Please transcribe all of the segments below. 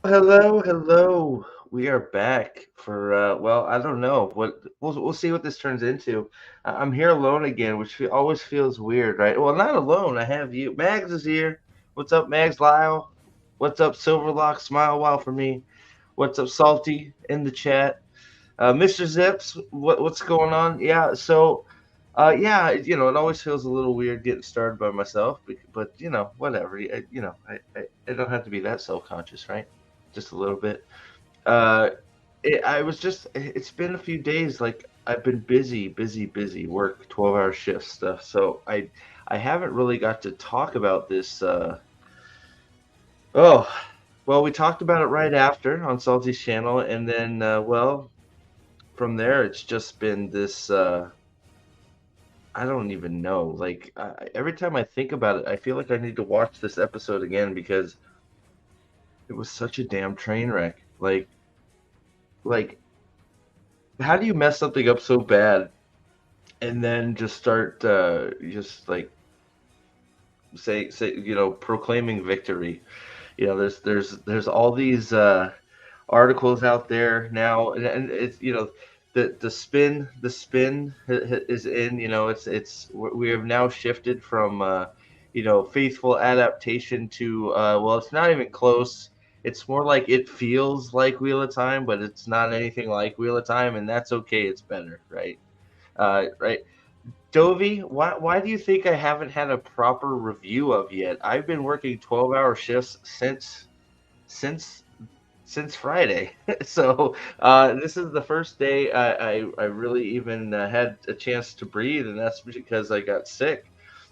Hello, hello. We are back for well, I don't know what we'll see what this turns into. I'm here alone again, which always feels weird, right? Well, not alone. I have you. Mags is here. What's up, Mags Lyle? What's up, Silverlock? Smile wow for me. What's up, Salty in the chat? Mr. Zips, what's going on? Yeah, so yeah, it always feels a little weird getting started by myself, but whatever. I don't have to be that self-conscious, right? Just a little bit. Uh, it's been a few days. Like I've been busy, busy, busy. Work 12-hour shift stuff. So I haven't really got to talk about this. Oh, well, we talked about it right after on Salty's channel, and then well, from there it's just been this. I don't even know. Like every time I think about it, I feel like I need to watch this episode again because it was such a damn train wreck. Like how do you mess something up so bad and then just start just like say proclaiming victory? There's all these articles out there now, and it's the spin is in. It's we have now shifted from faithful adaptation to well, it's not even close. It's more like it feels like Wheel of Time, but it's not anything like Wheel of Time, and that's okay. It's better, right? Right. Dovey, why do you think I haven't had a proper review of yet? I've been working 12-hour shifts since since Friday. So this is the first day I really even had a chance to breathe, and that's because I got sick.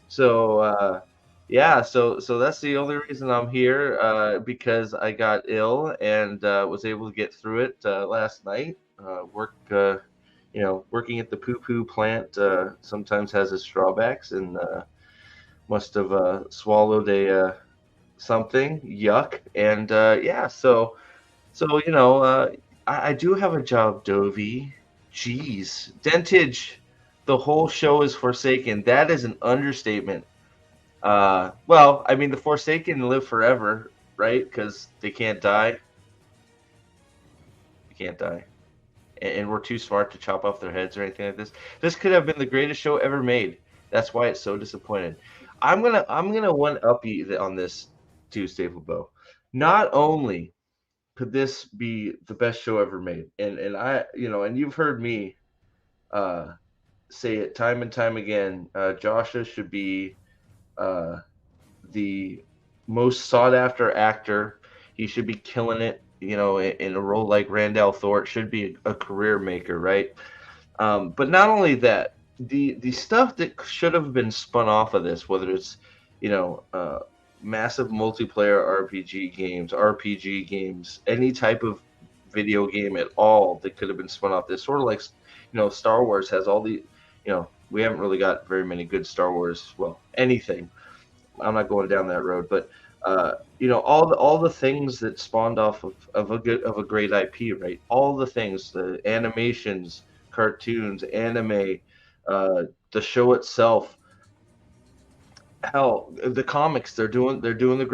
So yeah, so that's the only reason I'm here because I got ill and was able to get through it last night. Working at the poo poo plant sometimes has its drawbacks, and must have swallowed a something yuck, and yeah, so I do have a job, Dovey. Jeez, Dentage. The whole show is Forsaken. That is an understatement. Well, I mean, the Forsaken live forever, right? Because they can't die. They can't die, and we're too smart to chop off their heads or anything like this. This could have been the greatest show ever made. That's why it's so disappointed. I'm gonna one up you on this too, Staple Bow. Not only could this be the best show ever made? And and you've heard me uh, say it time and time again. Joshua should be uh, the most sought after actor. He should be killing it. In a role like Randall Thor, should be a career maker, right? But not only that, the stuff that should have been spun off of this, whether it's you know uh, massive multiplayer RPG games, any type of video game at all that could have been spun off this, sort of like Star Wars has all the we haven't really got very many good Star Wars. Well, anything. I'm not going down that road, but all the things that spawned off of a great IP, right? All the things, the animations, cartoons, anime, uh, the show itself. Hell, the comics they're doing the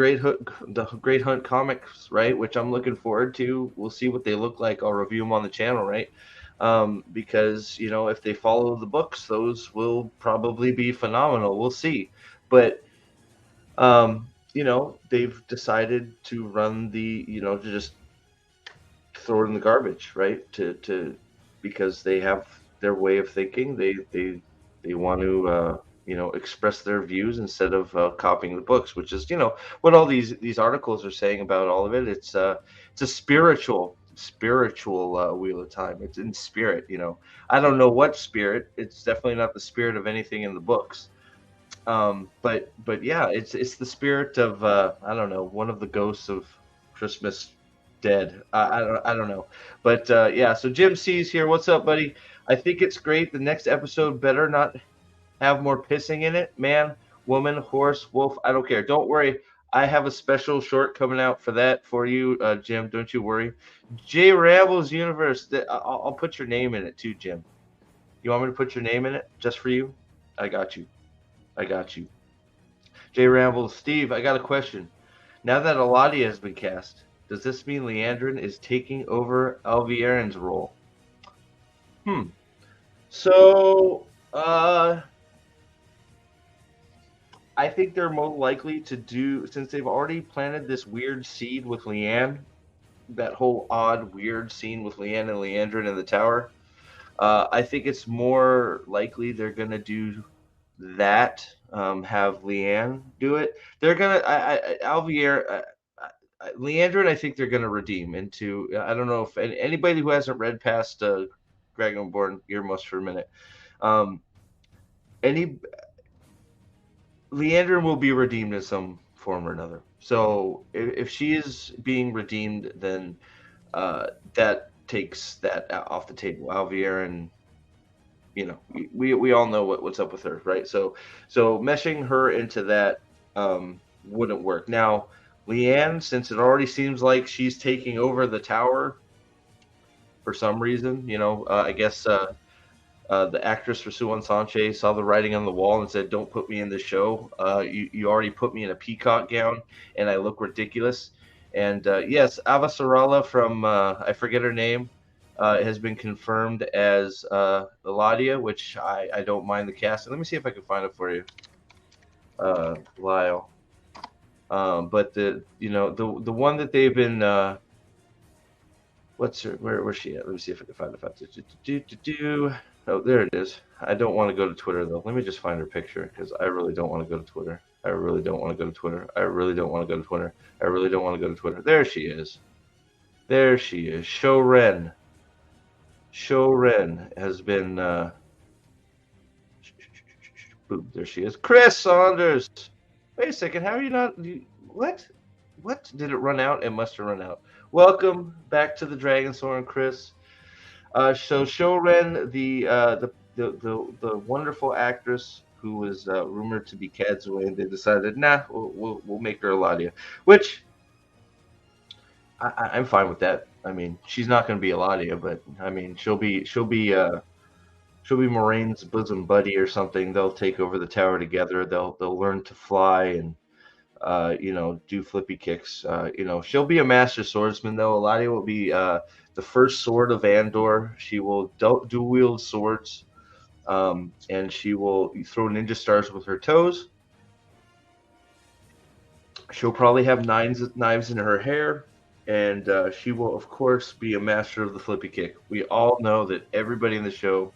Great Hunt comics, right? Which I'm looking forward to. We'll see what they look like. I'll review them on the channel, right? Because if they follow the books, those will probably be phenomenal. We'll see, but they've decided to run to just throw it in the garbage, right? To because they have their way of thinking. They want to express their views instead of copying the books, which is what all these articles are saying about all of it. It's a spiritual Wheel of Time. It's in spirit. I don't know what spirit. It's definitely not the spirit of anything in the books. But yeah, it's the spirit of I don't know, one of the ghosts of Christmas dead. I don't know, but yeah. So Jim C's here. What's up, buddy? I think it's great. The next episode better not have more pissing in it. Man, woman, horse, wolf. I don't care. Don't worry. I have a special short coming out for that for you, Jim. Don't you worry. J Rambles Universe. I'll put your name in it too, Jim. You want me to put your name in it just for you? I got you. I got you. J Ramble, Steve, I got a question. Now that Eladia has been cast, Does this mean Leandrin is taking over Alviarin's role? So, I think they're more likely to do, since they've already planted this weird seed with Leanne, that whole odd, weird scene with Leanne and Leandrin in the tower. I think it's more likely they're gonna do that. Have Leanne do it. They're gonna. Alvier. Leandrin, I think they're gonna redeem into. I don't know if anybody who hasn't read past Dragonborn Earmuffs for a minute. Any Leandrin will be redeemed in some form or another. So if she is being redeemed, then that takes that off the table. Alvier and we all know what's up with her, right? So meshing her into that wouldn't work. Now, Leanne, since it already seems like she's taking over the tower for some reason, I guess the actress for Suwon Sanche saw the writing on the wall and said, "Don't put me in the show. You already put me in a peacock gown, and I look ridiculous." And yes, Ava Sarala from I forget her name has been confirmed as Eladia, which I don't mind the casting. Let me see if I can find it for you, Lyle. But the one that they've been what's her where's she at? Let me see if I can find it. Oh, there it is. I don't want to go to Twitter though. Let me just find her picture because I really don't want to go to Twitter. I really don't want to go to Twitter. I really don't want to go to Twitter. I really don't want to go to Twitter. There she is. There she is. Sho Ren. Sho Ren has been boom, there she is. Chris Saunders. Wait a second. How are you not what? What? Did it run out? It must have run out. Welcome back to the Dragon Soren, Chris. So Sho Ren, the wonderful actress who was rumored to be Kazuya, they decided, nah, we'll make her Eladia, which I'm fine with that. I mean, she's not going to be Eladia, but I mean, she'll be Moraine's bosom buddy or something. They'll take over the tower together. They'll learn to fly and do flippy kicks. She'll be a master swordsman though. Eladia will be the first sword of Andor. She will dual wield swords, and she will throw ninja stars with her toes. She'll probably have knives in her hair, and she will, of course, be a master of the flippy kick. We all know that everybody in the show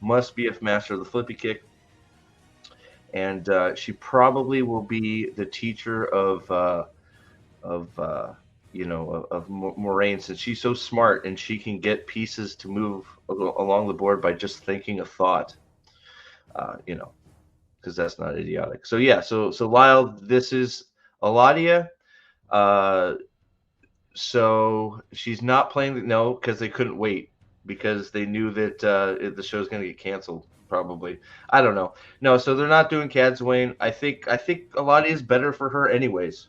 must be a master of the flippy kick, and she probably will be the teacher of Moraine, since she's so smart and she can get pieces to move along the board by just thinking a thought. Because that's not idiotic. So yeah, so Lyle, this is Eladia. So she's not playing no, because they couldn't wait, because they knew that the show's going to get canceled. Probably, I don't know. No, so they're not doing Cadsuane. I think Eladia is better for her, anyways.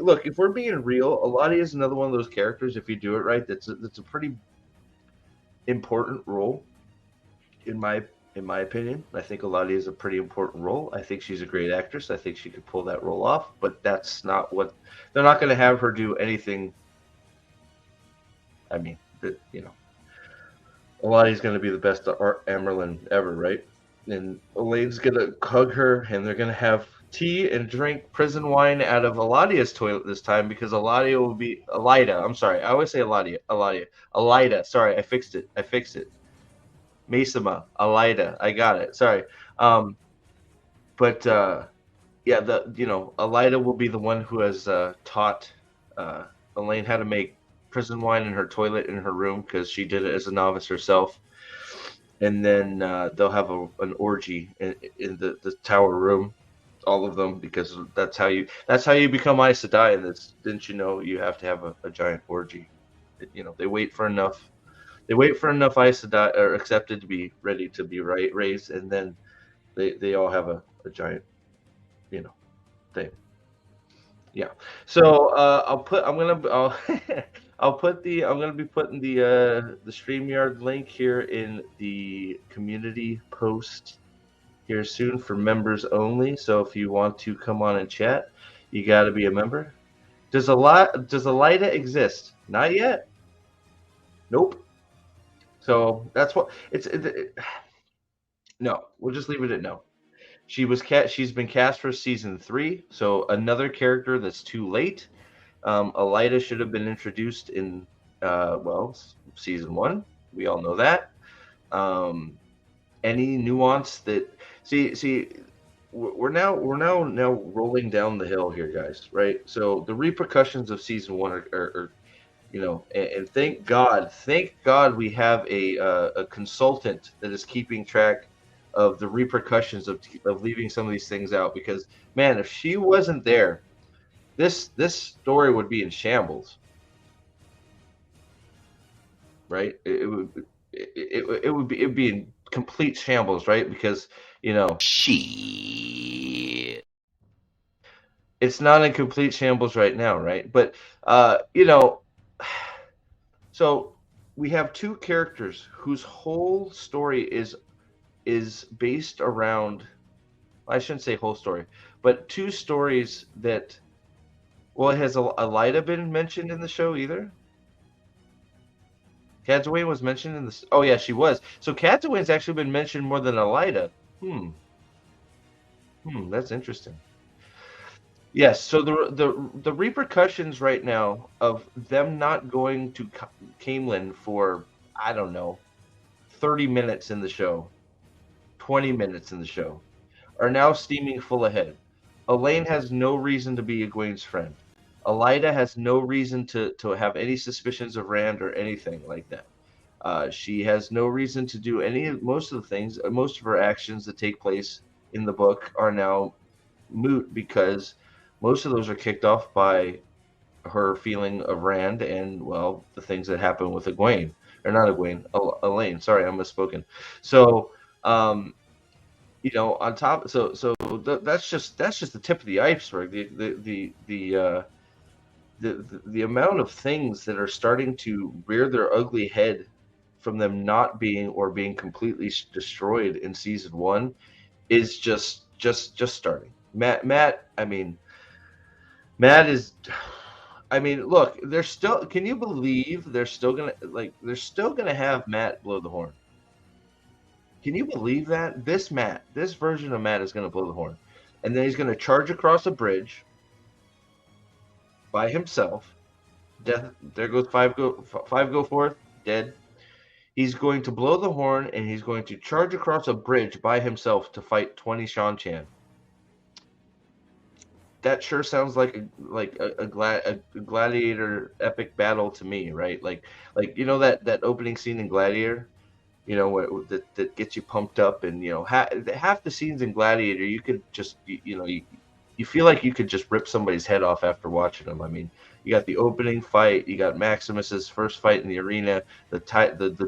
Look, if we're being real, Eladia is another one of those characters. If you do it right, that's a pretty important role, in my opinion. I think Eladia is a pretty important role. I think she's a great actress. I think she could pull that role off. But that's not what they're not going to have her do anything. I mean, Eladia's going to be the best Amerlin ever, right? And Elaine's going to hug her, and they're going to have tea and drink prison wine out of Eladia's toilet this time, because Eladia will be Elida. I'm sorry, I always say Eladia. Elida. Sorry, I fixed it. Mesima, Elida. I got it. Sorry. But yeah, Elida will be the one who has taught Elaine how to make prison wine in her toilet in her room, because she did it as a novice herself. And then they'll have an orgy in the tower room, all of them, because that's how you become Aes Sedai in this. Didn't you know you have to have a giant orgy? They wait for enough Aes Sedai are accepted to be ready to be raised, and then they all have a giant thing. Yeah. So I'm gonna be putting the StreamYard link here in the community post here soon for members only. So if you want to come on and chat, you got to be a member. Does Elida exist? Not yet. Nope. So that's what no. We'll just leave it at no. She's been cast for season 3, so another character that's too late. Elida should have been introduced in season 1. We all know that. Any nuance that see we're now rolling down the hill here, guys, right? So the repercussions of season 1 are and thank God we have a consultant that is keeping track of the repercussions of leaving some of these things out, because man, if she wasn't there, this story would be in shambles, right? It would be in complete shambles, right? Because Shit. it's not in complete shambles right now, right? But so we have two characters whose whole story is based around, I shouldn't say whole story, but two stories that, well, has Elida been mentioned in the show either? Cadwayne was mentioned in this. Oh yeah, she was. So Cadwayne's actually been mentioned more than Elida. That's interesting. Yes. So the repercussions right now of them not going to Camelin for, I don't know, 30 minutes in the show, 20 minutes in the show, are now steaming full ahead. Elaine has no reason to be Egwene's friend. Elida has no reason to have any suspicions of Rand or anything like that. She has no reason to do most of the things. Most of her actions that take place in the book are now moot, because most of those are kicked off by her feeling of Rand and, well, the things that happen with Egwene, or not Egwene, Elaine. Sorry, I'm misspoken. So, on top, that's just the tip of the iceberg. The amount of things that are starting to rear their ugly head from them not being, or being completely destroyed in season 1, is just starting. Matt. Matt is. Look, they're still. Can you believe they're still gonna have Matt blow the horn? Can you believe that this version of Matt is gonna blow the horn, and then he's gonna charge across a bridge by himself. Death. There goes five. Go forth. Dead. He's going to blow the horn, and he's going to charge across a bridge by himself to fight 20 Shan-Chan. That sure sounds like a gladiator epic battle to me, right? Like that opening scene in Gladiator, that gets you pumped up, and half the scenes in Gladiator, you could just you feel like you could just rip somebody's head off after watching them. You got the opening fight, you got Maximus's first fight in the arena, the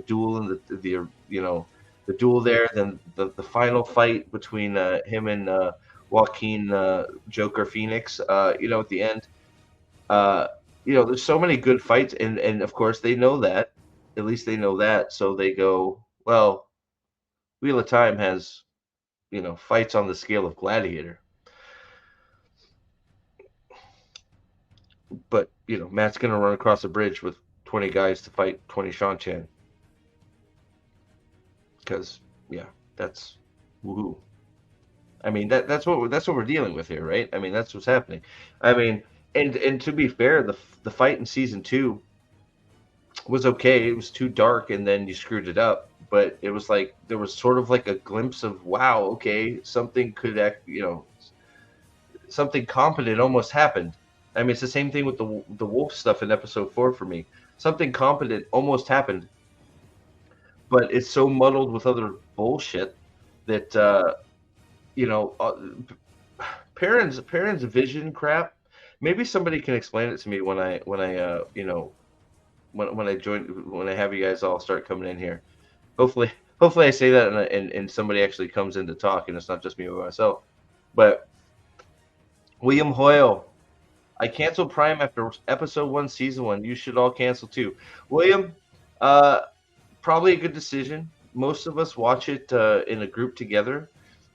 duel, and the duel there, then the final fight between him and Joaquin Joker Phoenix, at the end. There's so many good fights, and of course they know that. At least they know that, so they go, well, Wheel of Time has, fights on the scale of Gladiator. But, Matt's going to run across a bridge with 20 guys to fight 20 Shan-Chan. Because, yeah, that's woohoo. That's what we're dealing with here, right? That's what's happening. And to be fair, the fight in season 2 was okay. It was too dark, and then you screwed it up. But it was like there was sort of like a glimpse of, wow, okay, something could something competent almost happened. It's the same thing with the wolf stuff in episode 4 for me. Something competent almost happened, but it's so muddled with other bullshit that Perrin's vision crap. Maybe somebody can explain it to me when I join, when I have you guys all start coming in here. Hopefully I say that and somebody actually comes in to talk, and it's not just me by myself. But William Hoyle, I canceled Prime after episode 1, season 1. You should all cancel too. William, probably a good decision. Most of us watch it in a group together.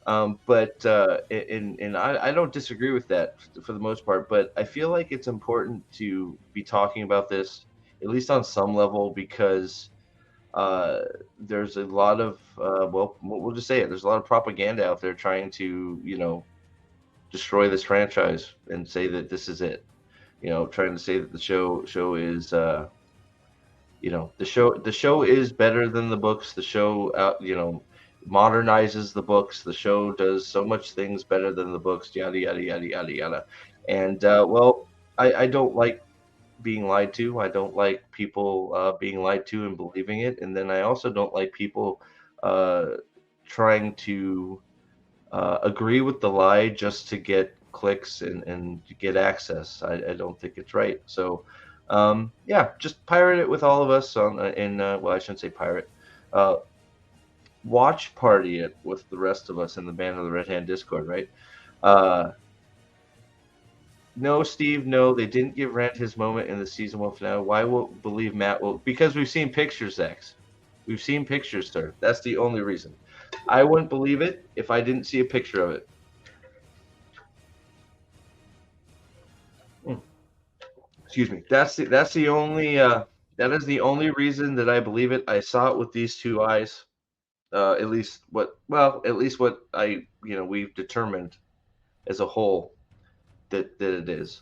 But I don't disagree with that for the most part. But I feel like it's important to be talking about this at least on some level because uh, there's a lot of well, we'll just say it. There's a lot of propaganda out there trying to destroy this franchise and say that this is it. Trying to say that the show is the show is better than the books. The show modernizes the books. The show does so much things better than the books. Yada yada yada yada yada. And well, I don't like being lied to. I don't like people being lied to and believing it. And then I also don't like people uh, trying to agree with the lie just to get clicks and to get access. I don't think it's right. So, yeah, just pirate it with all of us well, I shouldn't say pirate. Uh, Watch party it with the rest of us in the Band of the Red Hand Discord, right? Uh, no, Steve, no, they didn't give Rand his moment in the season one finale. Why won't believe Matt will? Because we've seen pictures, X. We've seen pictures, sir. That's the only reason. I wouldn't believe it if I didn't see a picture of it. Excuse me. That's the only that is the only reason that I believe it. I saw it with these two eyes. At least what we've determined as a whole that it is.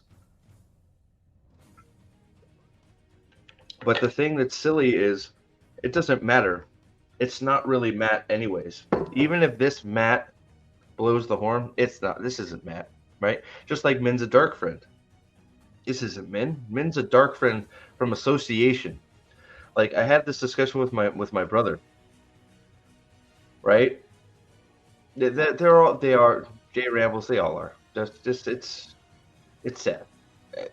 But the thing that's silly is it doesn't matter. It's not really Matt anyways. Even if this Matt blows the horn, it's not. This isn't Matt, right? Just like Min's a dark friend. This isn't Min. Min's a dark friend from association. Like I had this discussion with my brother, right? They are Jay Rambles. They all are. That's just it's sad.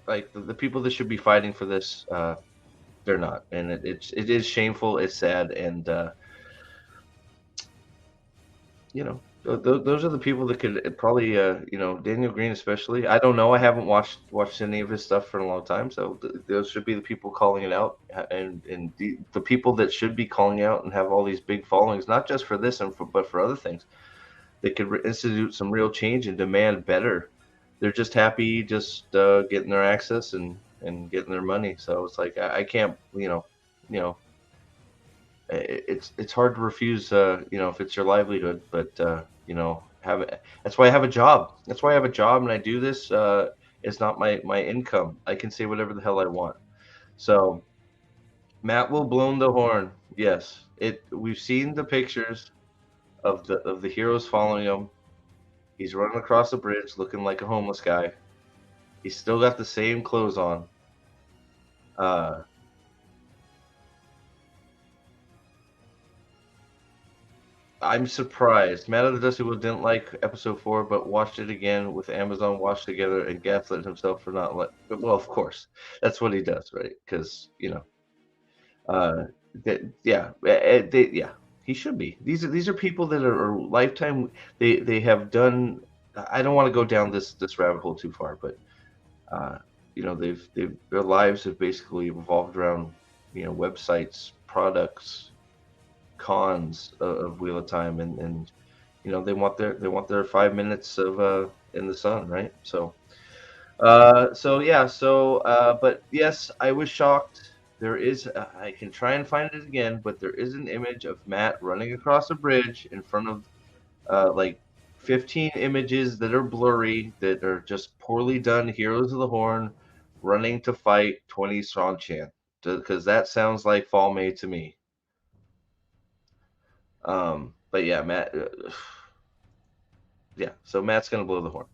Like the people that should be fighting for this, they're not, and it is shameful. It's sad, and those are the people that could probably Daniel Green especially. I don't know. I haven't watched any of his stuff for a long time, so those should be the people calling it out, and the people that should be calling out and have all these big followings, not just for this but for other things. They could institute some real change and demand better. They're just happy getting their access and getting their money. So it's like I can't you know it's hard to refuse if it's your livelihood, but have it. That's why I have a job. That's why I have a job and I do this. It's not my income. I can say whatever the hell I want. So Matt will blow the horn. Yes, we've seen the pictures of the heroes following him. He's running across the bridge looking like a homeless guy. He's still got the same clothes on. Uh, I'm surprised. Matt of the Dusty Wood didn't like episode 4, but watched it again with Amazon Watch Together and gaslit himself for not well, of course. That's what he does, right? Because, uh, yeah, he should be. These are people that are lifetime. They have done. I don't want to go down this rabbit hole too far, but uh, they've their lives have basically revolved around websites, products, cons of Wheel of Time, and they want their 5 minutes of in the sun, right? So yeah, but yes, I was shocked. There is, I can try and find it again, but there is an image of Matt running across a bridge in front of like 15 images that are blurry, that are just poorly done. Heroes of the Horn running to fight 20 Strong-Chan, because that sounds like Fall May to me. But yeah, Matt, yeah. So Matt's gonna blow the horn.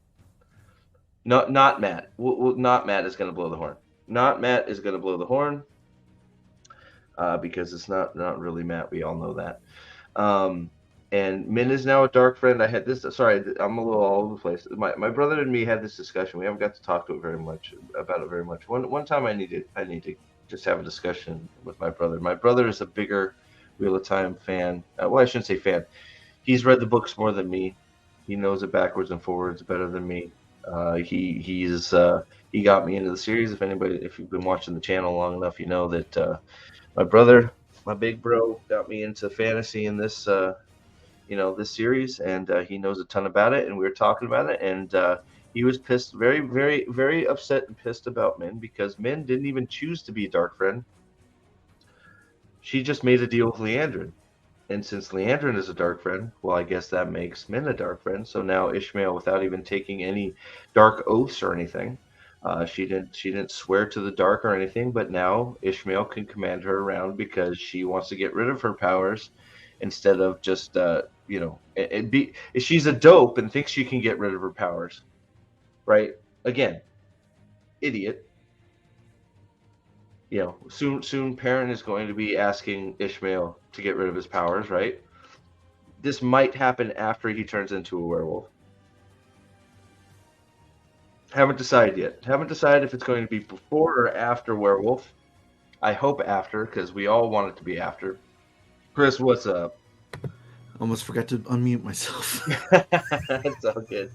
No, not Matt. Not Matt is gonna blow the horn. Not Matt is gonna blow the horn. Because it's not really Matt. We all know that. And Min is now a dark friend. I had this. Sorry, I'm a little all over the place. My brother and me had this discussion. We haven't got to talk to it very much about it very much. One time I need to just have a discussion with my brother. My brother is a bigger Wheel of Time fan. Well, I shouldn't say fan. He's read the books more than me. He knows it backwards and forwards better than me. He got me into the series. If you've been watching the channel long enough, you know that my brother, my big bro, got me into fantasy in this this series, and he knows a ton about it, and we were talking about it, and he was pissed, very, very, very upset and pissed about Min because Min didn't even choose to be a dark friend. She just made a deal with Leandrin. And since Leandrin is a dark friend, well, I guess that makes Min a dark friend. So now Ishmael, without even taking any dark oaths or anything, she didn't swear to the dark or anything, but now Ishmael can command her around because she wants to get rid of her powers instead of just she's a dope and thinks she can get rid of her powers, right? Again, idiot. Soon Perrin is going to be asking Ishmael to get rid of his powers, right? This might happen after he turns into a werewolf. Haven't decided yet. Haven't decided if it's going to be before or after werewolf. I hope after, because we all want it to be after. Chris, what's up? Almost forgot to unmute myself. It's all good.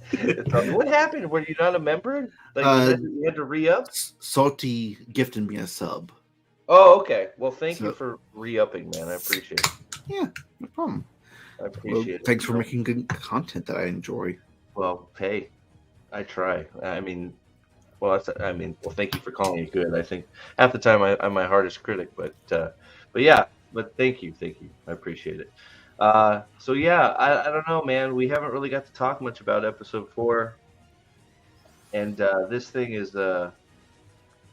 What happened? Were you not a member? Like you had to re-up? Salty gifted me a sub. Oh, okay. Well, thank you for re-upping, man. I appreciate it. Yeah, no problem. I appreciate it. Thanks for making good content that I enjoy. Well, hey, I try. Well, thank you for calling it good. I think half the time I'm my hardest critic, but thank you. I appreciate it. So yeah, I don't know, man. We haven't really got to talk much about episode 4, and this thing is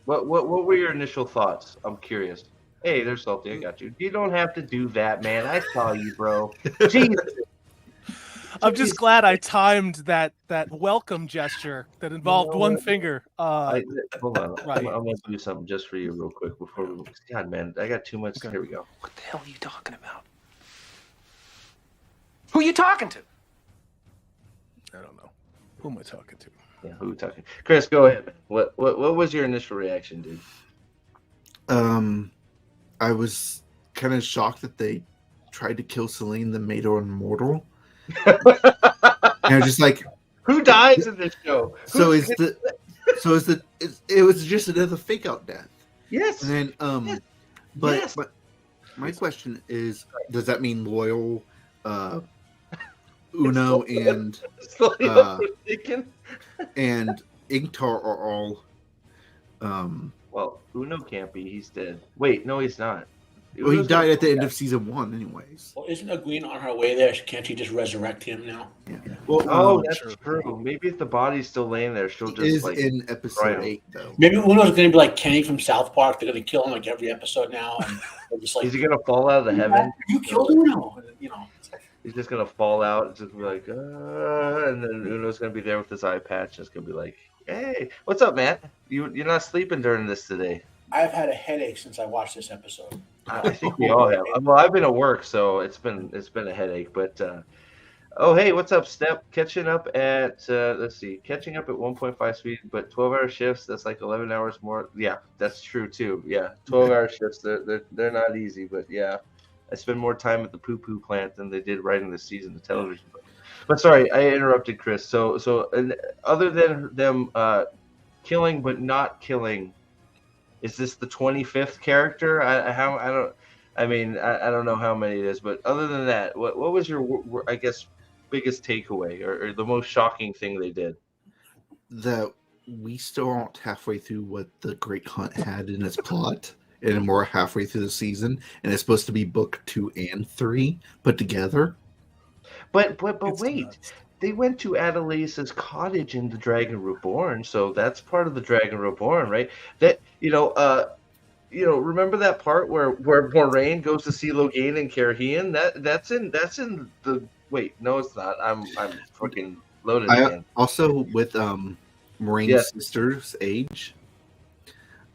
what were your initial thoughts? I'm curious. Hey, there's Salty. I got you. You don't have to do that, man. I saw you, bro. Jesus. I'm just glad I timed that welcome gesture that involved one finger. Hold on. Right. I'm going to do something just for you real quick before we... God, man, I got too much. Okay. Here we go. What the hell are you talking about? Who are you talking to? I don't know. Who am I talking to? Yeah, who are you talking to? Chris, go ahead. What was your initial reaction, dude? I was kind of shocked that they tried to kill Selene, then made her immortal. And I was just like, who dies in this show? It was just another fake out death. Yes. And then but my question is, does that mean Loyal, Uno and and Ingtar are all well, Uno can't be, he's dead. Wait, no, he's not. Well, he died at the end of season 1 anyways. Well, isn't Egwene on her way there? Can't she just resurrect him now? Yeah. Well, that's true. Maybe if the body's still laying there, she'll just is in episode 8 though. Maybe Uno's going to be like Kenny from South Park. They're going to kill him like every episode now. And just like, is he going to fall out of the heaven? You killed Uno. He's just going to fall out and just be like, and then Uno's going to be there with his eye patch. And it's going to be like, hey, what's up, man? You're not sleeping during this today. I've had a headache since I watched this episode. I think we all have. Well, I've been at work, so it's been a headache. But oh, hey, what's up, Step? Catching up at 1.5 speed, but 12-hour shifts. That's like 11 hours more. Yeah, that's true too. Yeah, 12-hour shifts. They're not easy, but yeah, I spend more time at the poo plant than they did writing the season of television. But sorry, I interrupted Chris. So and other than them killing but not killing. Is this the 25th character? I don't know how many it is, but other than that, what was your, I guess, biggest takeaway or the most shocking thing they did? That we still aren't halfway through what the Great Hunt had in its plot, and we're halfway through the season, and it's supposed to be book 2 and 3 put together. But wait. Nuts. They went to Adelisa's cottage in the Dragon Reborn, so that's part of the Dragon Reborn, right? That remember that part where Moraine goes to see Logain and Carhian? That's in the wait, no, it's not. I'm fucking loaded again. Also with Moraine's sister's age,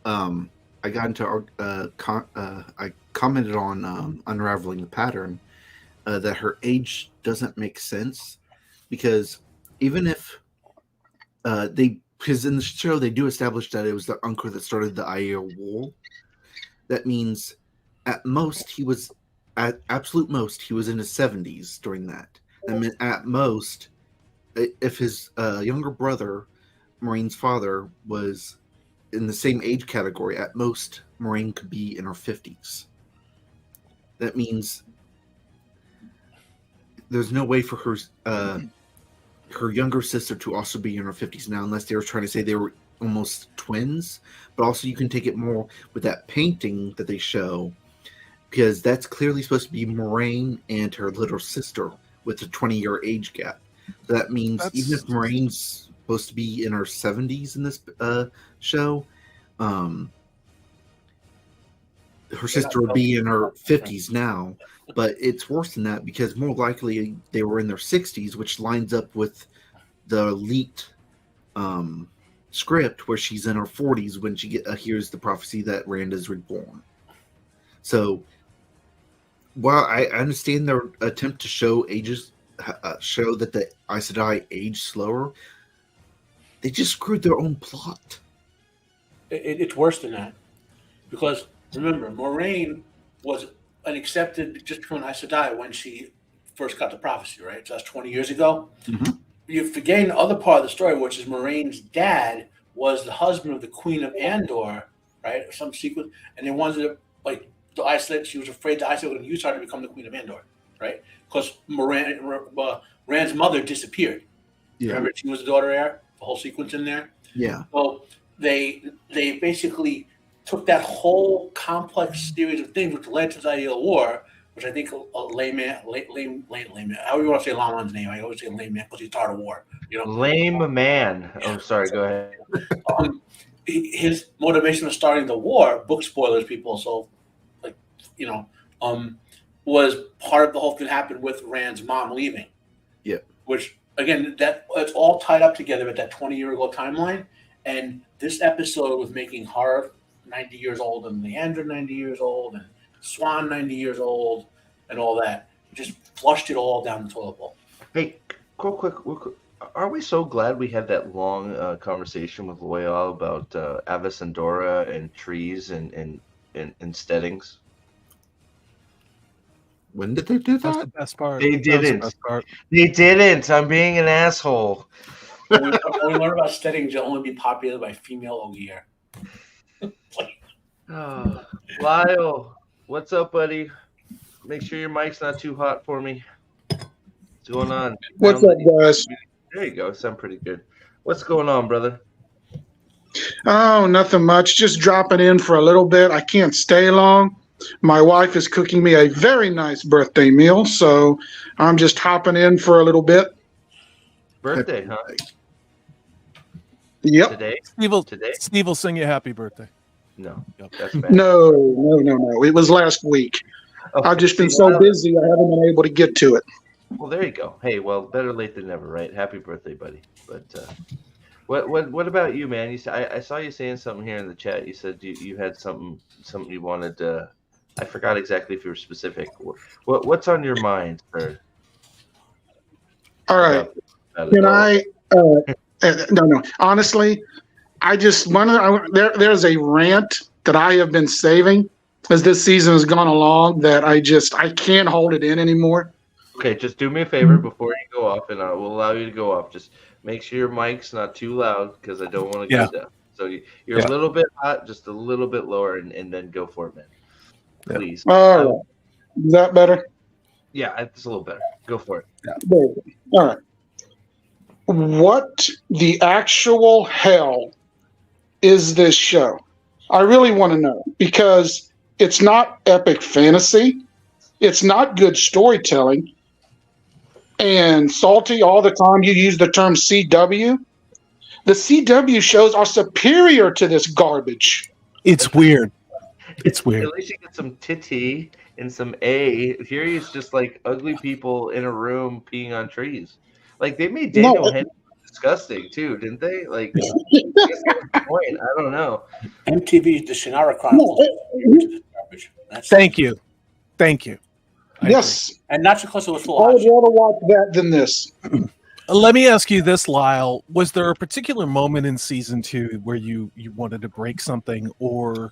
I got into I commented on Unraveling the Pattern that her age doesn't make sense. Because even if because in the show they do establish that it was the uncle that started the Aiel Wool, that means at absolute most he was in his 70s during that. I mean, at most, if his younger brother, Moraine's father, was in the same age category, at most Moraine could be in her 50s. That means there's no way for her younger sister to also be in her 50s now, unless they were trying to say they were almost twins. But also, you can take it more with that painting that they show, because that's clearly supposed to be Moraine and her little sister with a 20-year age gap. So that means even if Moraine's supposed to be in her 70s in this show, her sister would be in her 50s now. But it's worse than that, because more likely they were in their 60s, which lines up with the leaked script where she's in her 40s when she hears the prophecy that Randa's reborn. So while I understand their attempt to show that the Aes Sedai age slower, they just screwed their own plot. It's worse than that, because remember, Moraine was an accepted just becoming Aes Sedai when she first got the prophecy, right? So that's 20 years ago. Mm-hmm. You're forgetting the other part of the story, which is Moraine's dad was the husband of the Queen of Andor, right? Some sequence, and they wanted to, like, the Aes Sedai, she was afraid the Aes Sedai were going to use her to become the Queen of Andor, right? Because Rand's mother disappeared. Yeah. Remember, she was the daughter heir, the whole sequence in there. Yeah. Well, they basically took that whole complex series of things, which led to the idea of war, which I think layman, how do you want to say Laman's name? I always say layman because he's tired of war. You know, lame man. Oh, sorry. Go ahead. His motivation of starting the war, book spoilers, people. So, like, was part of the whole thing happened with Rand's mom leaving. Yeah. Which again, it's all tied up together with that 20-year-ago timeline, and this episode was making her 90 years old and Leandra 90 years old and Swan 90 years old and all that. Just flushed it all down the toilet bowl. Hey, real quick. Are we so glad we had that long conversation with Loyal about Avis and Dora and trees and steadings? When did they do that? That's the best part. They didn't. They didn't. I'm being an asshole. We learned about steadings to only be populated by female Ogier. Oh, Lyle, what's up, buddy? Make sure your mic's not too hot for me. What's going on? What's up, guys? There you go. Sound pretty good. What's going on, brother? Oh, nothing much. Just dropping in for a little bit. I can't stay long. My wife is cooking me a very nice birthday meal, so I'm just hopping in for a little bit. Birthday, huh? Yep. Today? Steve will sing you happy birthday. No, that's bad. No. It was last week. Okay. I've just been so busy, I haven't been able to get to it. Well, there you go. Hey, well, better late than never, right? Happy birthday, buddy. But what about you, man? You said I saw you saying something here in the chat. You said you had something you wanted to. I forgot exactly if you were specific. What's on your mind, sir? All right. Can I? No. Honestly, I just want to. There's a rant that I have been saving as this season has gone along that I can't hold it in anymore. Okay, just do me a favor before you go off, and I will allow you to go off. Just make sure your mic's not too loud because I don't want to get down. So you're a little bit hot, just a little bit lower, and then go for it, man. Please. All right. Is that better? Yeah, it's a little better. Go for it. Yeah. All right. What the actual hell is this show? I really want to know, because it's not epic fantasy. It's not good storytelling. And Salty, all the time you use the term CW. The CW shows are superior to this garbage. It's weird. It's weird. At least you get some titty and some A. Here it's just like ugly people in a room peeing on trees. Like they made Daniel Henry disgusting too, didn't they? Like, I guess that's the point. I don't know. MTV's The Shannara Chronicles. Thank you. Yes. And not because it was full. I would rather watch that than this. Let me ask you this, Lyle. Was there a particular moment in season 2 where you wanted to break something, or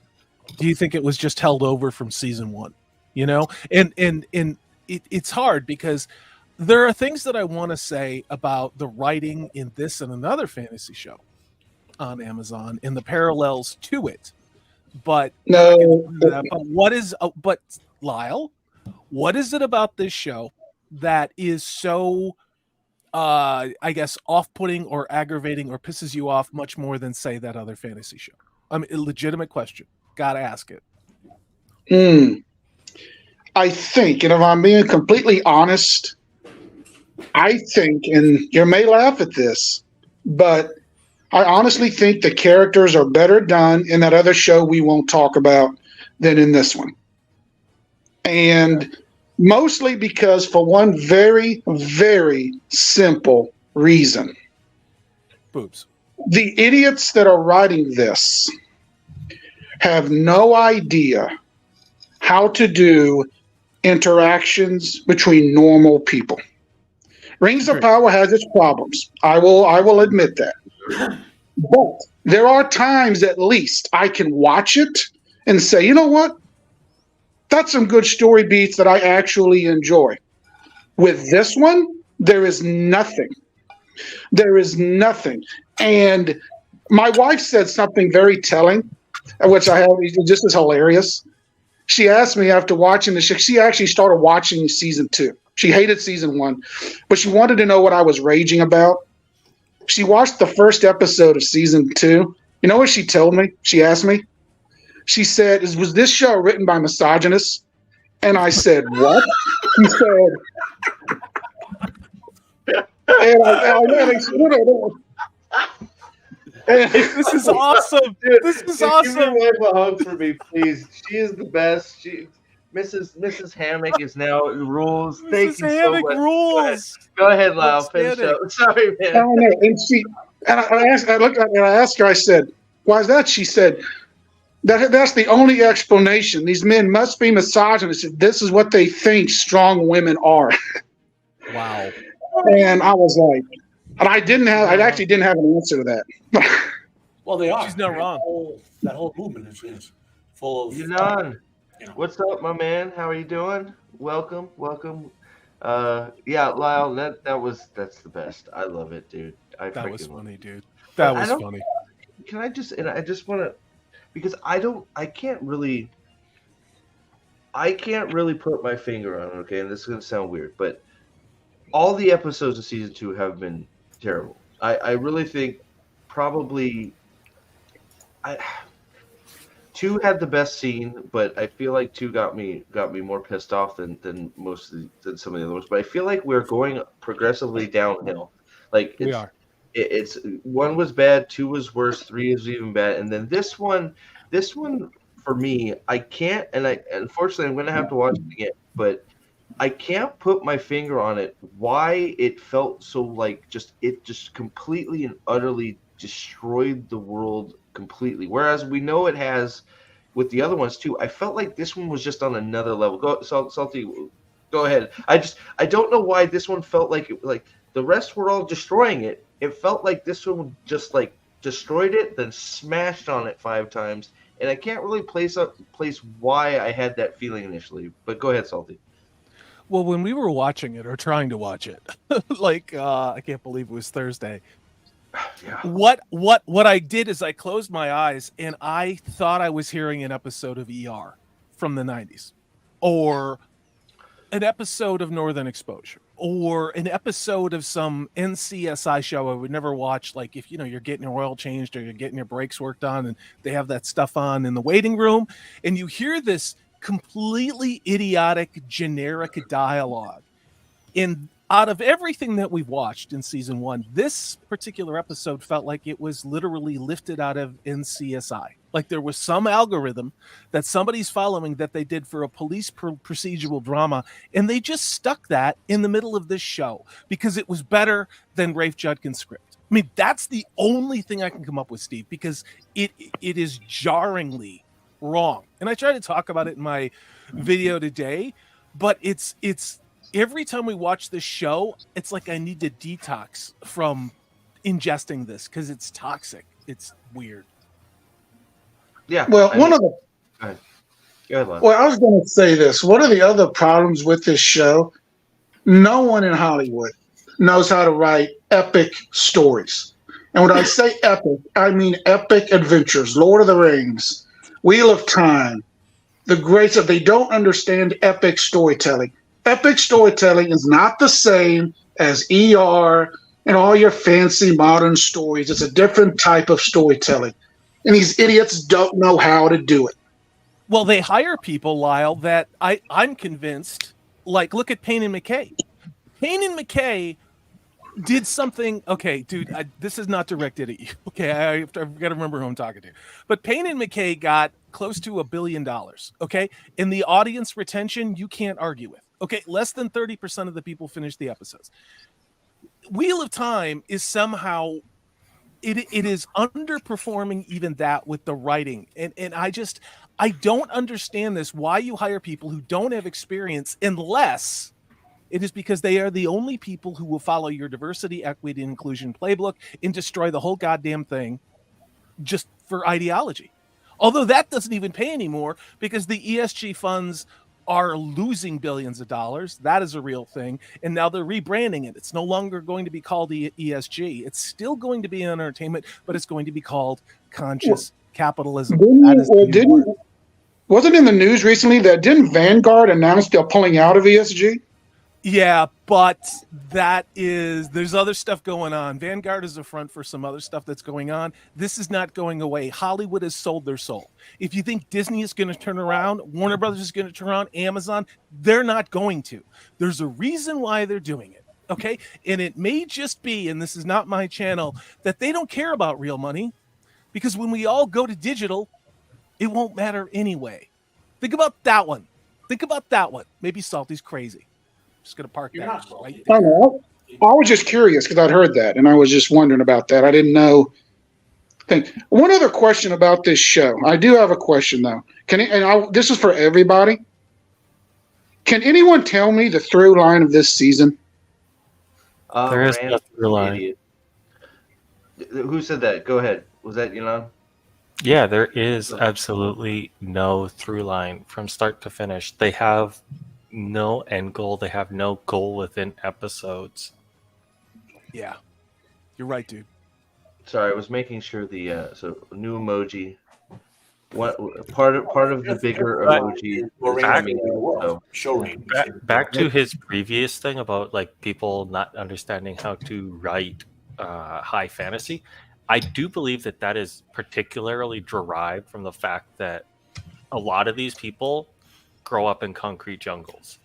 do you think it was just held over from season 1? You know, and it's hard because there are things that I want to say about the writing in this and another fantasy show on Amazon and the parallels to it. But no. But Lyle, what is it about this show that is so I guess off-putting or aggravating or pisses you off much more than say that other fantasy show? I mean, a legitimate question. Gotta ask it. I think, and if I'm being completely honest, I think, and you may laugh at this, but I honestly think the characters are better done in that other show we won't talk about than in this one. And mostly because for one very, very simple reason. Boobs. The idiots that are writing this have no idea how to do interactions between normal people. Rings of Power has its problems. I will admit that. But there are times at least I can watch it and say, you know what? That's some good story beats that I actually enjoy. With this one, there is nothing. There is nothing. And my wife said something very telling, which I have just is hilarious. She asked me after watching the show, she actually started watching season 2. She hated season 1, but she wanted to know what I was raging about. She watched the first episode of season 2. You know what she told me? She asked me. She said, was this show written by misogynists? And I said, what? She said, This is awesome. Dude, This is give awesome. your wife a hug for me, please. She is the best. Mrs. Hammock is now rules. Thank you so much. Rules. Go ahead, Lyle. Finish up. Sorry, man. I asked her, I said, why is that? She said, that's the only explanation. These men must be misogynists if this is what they think strong women are. Wow. And I was like, and I actually didn't have an answer to that. Well, they are. She's not wrong. That whole movement is full of. Yunan, what's up, my man? How are you doing? Welcome. Yeah, Lyle, that's the best. I love it, dude. That was funny, dude. That was funny. Can I just want to, because I can't really put my finger on it, okay? And this is gonna sound weird, but all the episodes of season 2 have been terrible. I really think probably 2 had the best scene, but I feel like 2 got me more pissed off than than some of the other ones. But I feel like we're going progressively downhill. Like we are. It's 1 was bad, 2 was worse, 3 is even bad, and then this one for me, I can't, and unfortunately I'm going to have to watch it again, but I can't put my finger on it why it felt so like it just completely and utterly destroyed the world completely. Whereas we know it has with the other ones too. I felt like this one was just on another level. Go Salty, go ahead. I don't know why this one felt like the rest were all destroying it. It felt like this one just like destroyed it, then smashed on it 5 times. And I can't really place why I had that feeling initially. But go ahead, Salty. Well, when we were watching it or trying to watch it, I can't believe it was Thursday. Yeah. What I did is I closed my eyes and I thought I was hearing an episode of ER from the 90s, or an episode of Northern Exposure, or an episode of some NCSI show I would never watch. Like if you're getting your oil changed or you're getting your brakes worked on, and they have that stuff on in the waiting room, and you hear this completely idiotic, generic dialogue. And out of everything that we've watched in season 1, this particular episode felt like it was literally lifted out of NCSI. Like there was some algorithm that somebody's following that they did for a police procedural drama, and they just stuck that in the middle of this show because it was better than Rafe Judkins' script. I mean, that's the only thing I can come up with, Steve, because it is jarringly wrong. And I try to talk about it in my video today, but it's every time we watch this show, it's like I need to detox from ingesting this because it's toxic. It's weird. Yeah. Well, Go ahead, Lyle. Well, I was going to say this. One of the other problems with this show, no one in Hollywood knows how to write epic stories. And when I say epic, I mean epic adventures, Lord of the Rings, Wheel of Time, the greats of, they don't understand epic storytelling. Epic storytelling is not the same as ER and all your fancy modern stories. It's a different type of storytelling. And these idiots don't know how to do it. Well, they hire people, Lyle, that I'm convinced, like, look at Payne and McKay. Payne and McKay did something. Okay, dude, this is not directed at you. Okay, I've got to remember who I'm talking to. But Payne and McKay got close to $1 billion. Okay, and the audience retention you can't argue with. Okay, less than 30% of the people finish the episodes. Wheel of Time is somehow it is underperforming even that with the writing, and I don't understand this. Why you hire people who don't have experience unless it is because they are the only people who will follow your diversity, equity, and inclusion playbook and destroy the whole goddamn thing just for ideology. Although that doesn't even pay anymore because the ESG funds are losing billions of dollars. That is a real thing. And now they're rebranding it. It's no longer going to be called ESG. It's still going to be entertainment, but it's going to be called conscious capitalism. Wasn't in the news recently that didn't Vanguard announce they're pulling out of ESG? Yeah, but there's other stuff going on. Vanguard is a front for some other stuff that's going on. This is not going away. Hollywood has sold their soul. If you think Disney is going to turn around, Warner Brothers is going to turn around, Amazon, they're not going to. There's a reason why they're doing it, okay? And it may just be, and this is not my channel, that they don't care about real money because when we all go to digital, it won't matter anyway. Think about that one. Maybe Salty's crazy. Just going to park You're that not right I there. know. I was just curious because I'd heard that, and I was just wondering about that. I didn't know. One other question about this show. I do have a question though. This is for everybody. Can anyone tell me the through line of this season? There is no through line. Idiot. Who said that? Go ahead. Was that Elon? Yeah, there is absolutely no through line from start to finish. They have no end goal. They have no goal within episodes. Yeah, you're right, dude. Sorry, I was making sure so new emoji. What part of the bigger emoji is coming in, so. Show range. Back to his previous thing about like people not understanding how to write high fantasy. I do believe that is particularly derived from the fact that a lot of these people grow up in concrete jungles,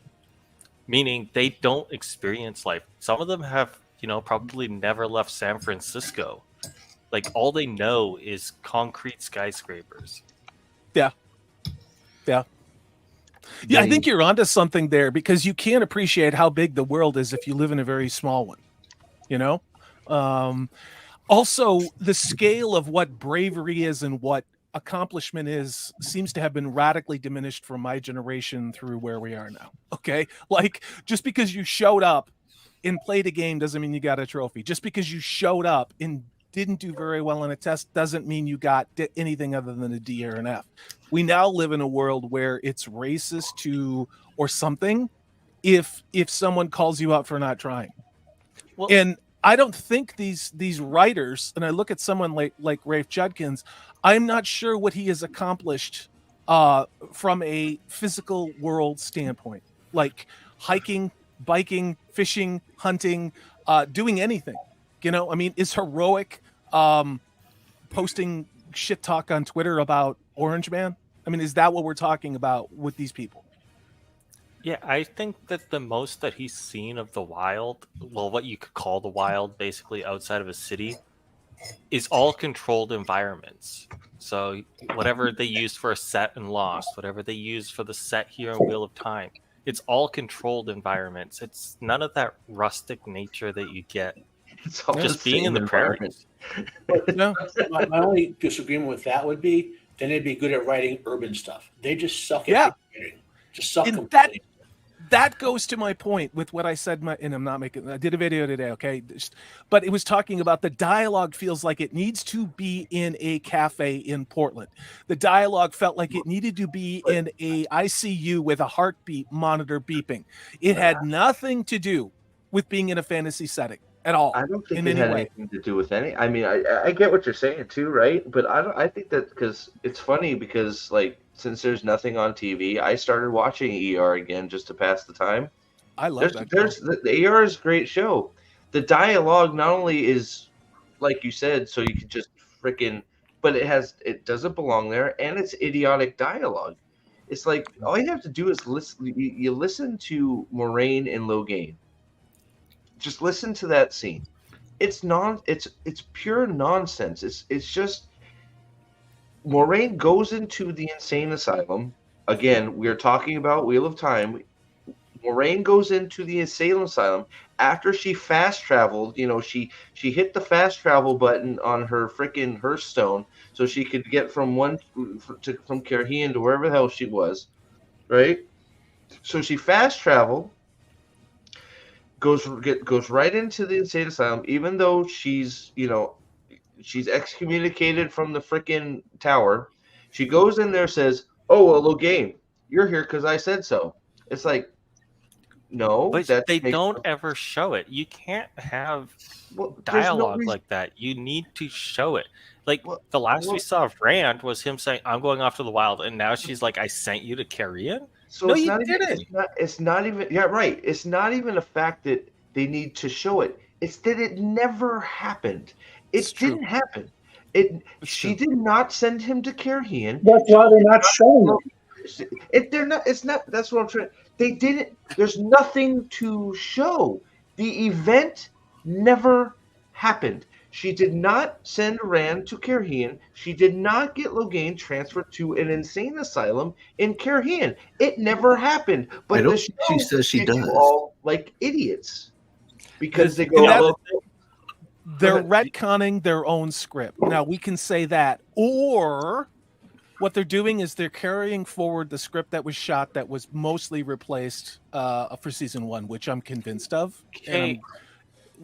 meaning they don't experience life. Some of them have, probably never left San Francisco. Like all they know is concrete skyscrapers. Yeah. I think you're onto something there because you can't appreciate how big the world is if you live in a very small one. Also, the scale of what bravery is and what accomplishment is seems to have been radically diminished from my generation through where we are now. Okay, like just because you showed up and played a game doesn't mean you got a trophy. Just because you showed up and didn't do very well on a test doesn't mean you got anything other than a D or an F. We now live in a world where it's racist or something if someone calls you out for not trying. Well, and I don't think these writers, and I look at someone like Rafe Judkins, I'm not sure what he has accomplished from a physical world standpoint, like hiking, biking, fishing, hunting, doing anything. Is heroic posting shit talk on Twitter about Orange Man? Is that what we're talking about with these people? Yeah, I think that the most that he's seen of the wild, well, what you could call the wild, basically outside of a city, is all controlled environments. So whatever they used for a set in Lost, whatever they used for the set here in Wheel of Time, it's all controlled environments. It's none of that rustic nature that you get It's all just being in the prairies. No. My only disagreement with that would be then they'd be good at writing urban stuff. They just suck at writing. Just suck completely. That goes to my point with what I said, and I did a video today, okay? But it was talking about the dialogue feels like it needs to be in a cafe in Portland. The dialogue felt like it needed to be in a ICU with a heartbeat monitor beeping. It had nothing to do with being in a fantasy setting at all. I don't think it had anything to do with any. I get what you're saying too, right? But I think that because it's funny because like since there's nothing on TV, I started watching ER again just to pass the time, I love that. The AR is a great show. The dialogue not only is like you said, so you could just freaking, but it doesn't belong there, and it's idiotic dialogue. It's like all you have to do is listen. You listen to Moraine and Logain. Just listen to that scene. It's pure nonsense. It's just Moraine goes into the insane asylum. Again, we are talking about Wheel of Time. Moraine goes into the insane asylum after she fast traveled. She hit the fast travel button on her freaking Hearthstone so she could get from Carhian to wherever the hell she was, right? So she fast traveled, goes right into the insane asylum, even though she's excommunicated from the freaking tower. She goes in there, says, "Oh, well, Logain, you're here because I said so." It's like, no, but they don't ever show it. You can't have dialogue like that. You need to show it. Like the last we saw of Rand was him saying, "I'm going off to the wild," and now she's like, "I sent you to Carrion." So no, it's you not didn't. It's not even. Yeah, right. It's not even a fact that they need to show it. It's that it never happened. It didn't happen. She did not send him to Carhian. That's why they're not showing it. They're not. It's not. That's what I'm trying. They didn't. There's nothing to show. The event never happened. She did not send Rand to Carhian. She did not get Logain transferred to an insane asylum in Carhian. It never happened. But she says she does. All like idiots because they go. They're retconning their own script. Now we can say that, or what they're doing is they're carrying forward the script that was shot that was mostly replaced for season 1, which I'm convinced of. Okay.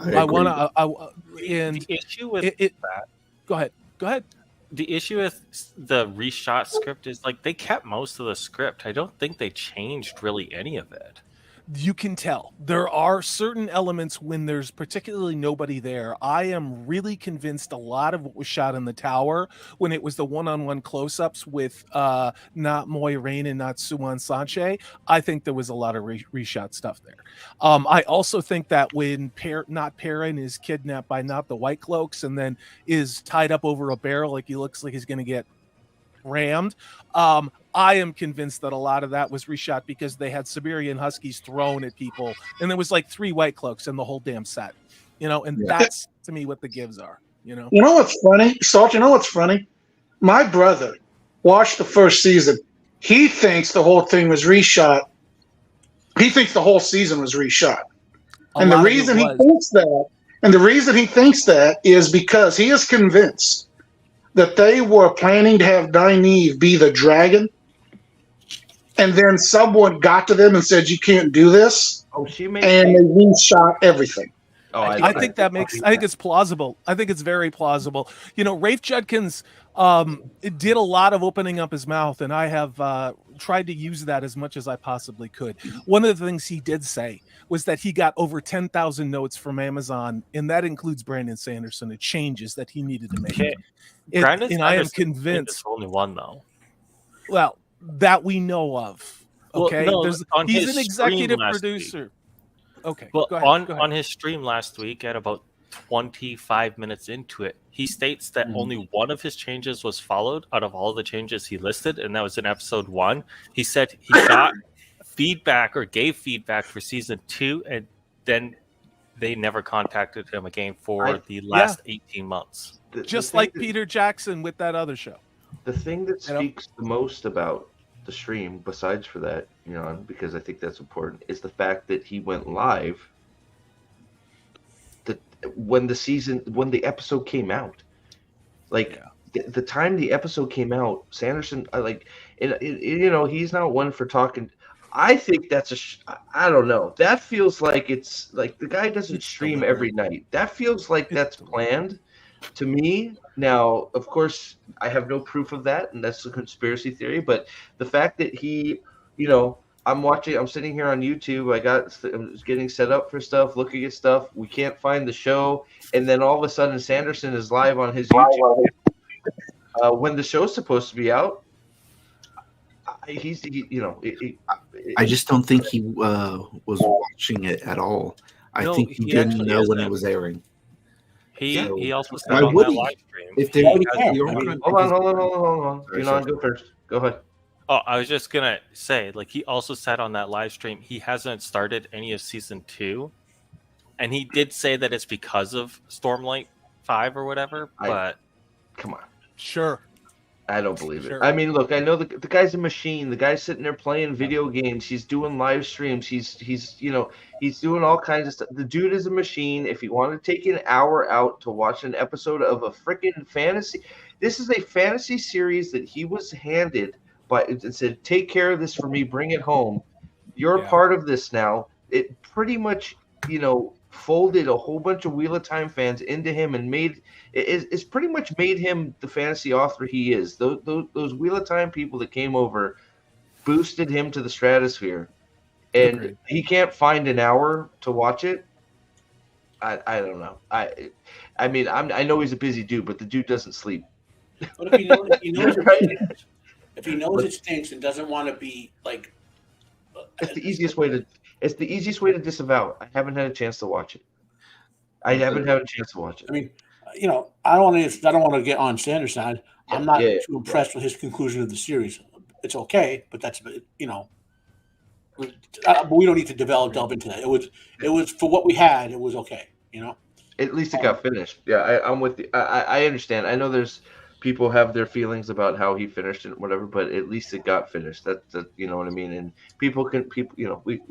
I want to. The issue with that. Go ahead. The issue with the reshot script is like they kept most of the script. I don't think they changed really any of it. You can tell there are certain elements when there's particularly nobody there. I am really convinced a lot of what was shot in the tower when it was the one-on-one close-ups with not Moiraine and not Suan Sanche. I think there was a lot of reshot stuff there. I also think that when not Perrin is kidnapped by not the White Cloaks and then is tied up over a barrel like he looks like he's going to get rammed. I am convinced that a lot of that was reshot because they had Siberian Huskies thrown at people, and there was like 3 White Cloaks in the whole damn set, and that's to me what the gives are, You know what's funny, Salt? You know what's funny? My brother watched the first season. He thinks the whole thing was reshot. He thinks the whole season was reshot, and the reason he thinks that is because he is convinced that they were planning to have Nynaeve be the dragon, and then someone got to them and said, "You can't do this," and they reshot everything. I think it's plausible. I think it's very plausible. Rafe Judkins did a lot of opening up his mouth, and I have tried to use that as much as I possibly could. One of the things he did say was that he got over 10,000 notes from Amazon, and that includes Brandon Sanderson, and changes that he needed to make. Okay. And I am convinced. Only one, though. Well, that we know of. Okay, well, no, he's an executive producer. Okay. Well, go ahead. on his stream last week, at about 25 minutes into it, he states that only one of his changes was followed out of all the changes he listed, and that was in episode 1. He said he got feedback or gave feedback for season 2, and then they never contacted him again for the last 18 months. Just like Peter Jackson with that other show. The thing that speaks the most about the stream, besides for that, because I think that's important, is the fact that he went live when the episode came out. The time the episode came out, Sanderson, he's not one for talking. I think that's I don't know. That feels like it's like the guy doesn't stream every night. That feels like that's planned to me. Now, of course, I have no proof of that, and that's a conspiracy theory. But the fact that he, I'm sitting here on YouTube. I'm getting set up for stuff, looking at stuff. We can't find the show, and then all of a sudden, Sanderson is live on his YouTube when the show's supposed to be out. I just don't think he was watching it at all. I No, think he he didn't actually know when isn't. it was airing. He also Why said on would that he? live stream. If he they, Why would has- he care? they I are mean, Hold on. Sorry, Ynon, sorry. go first. Go ahead. Oh, I was just gonna say, like, he also said on that live stream he hasn't started any of season 2, and he did say that it's because of Stormlight 5 or whatever. But Come on. Sure. I don't believe it. Sure. I mean, look, I know the guy's a machine. The guy's sitting there playing video games. He's doing live streams. He's he's doing all kinds of stuff. The dude is a machine. If you want to take an hour out to watch an episode of a freaking fantasy, this is a fantasy series that he was handed by and said, "Take care of this for me. Bring it home. You're a part of this now." It pretty much, folded a whole bunch of Wheel of Time fans into him and it's pretty much made him the fantasy author he is. Those Wheel of Time people that came over boosted him to the stratosphere, and Agreed. he can't find an hour to watch it. I don't know. I mean, I know he's a busy dude, but the dude doesn't sleep. But if he knows Right? if he knows it stinks and doesn't want to be like, It's the easiest way to disavow. I haven't had a chance to watch it. I haven't had a chance to watch it. I mean, I don't want to get on Sanders' side. I'm not Yeah. too impressed with his conclusion of the series. It's okay, but that's but we don't need to delve into that. It was for what we had. It was okay. At least it got finished. Yeah, I'm with you. I understand. I know there's people have their feelings about how he finished it, whatever, but at least it got finished. That you know what I mean. And people,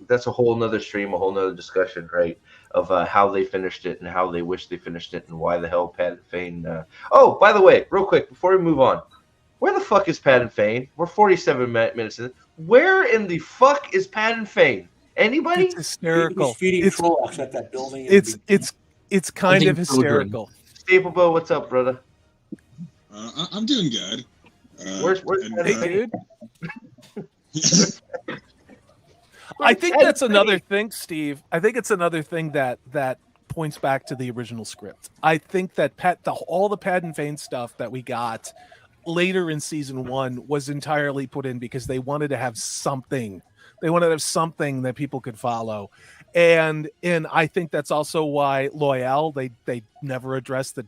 that's a whole nother stream, a whole nother discussion, right? Of how they finished it and how they wish they finished it and why the hell Pat and Fane. Oh, by the way, real quick before we move on, where the fuck is Pat and Fane? We're 47 minutes in. Where in the fuck is Pat and Fane? Anybody? It's hysterical. He's feeding It's Trollocs at that building. it's kind of hysterical. Staplebo, what's up, brother? I'm doing good. Where's Pat and Hey, Fane? dude. I think that's another thing, Steve. I think it's another thing that points back to the original script. I think that all the Pat and Fane stuff that we got later in season 1 was entirely put in because they wanted to have something. They wanted to have something that people could follow. And I think that's also why Loyal, they never addressed the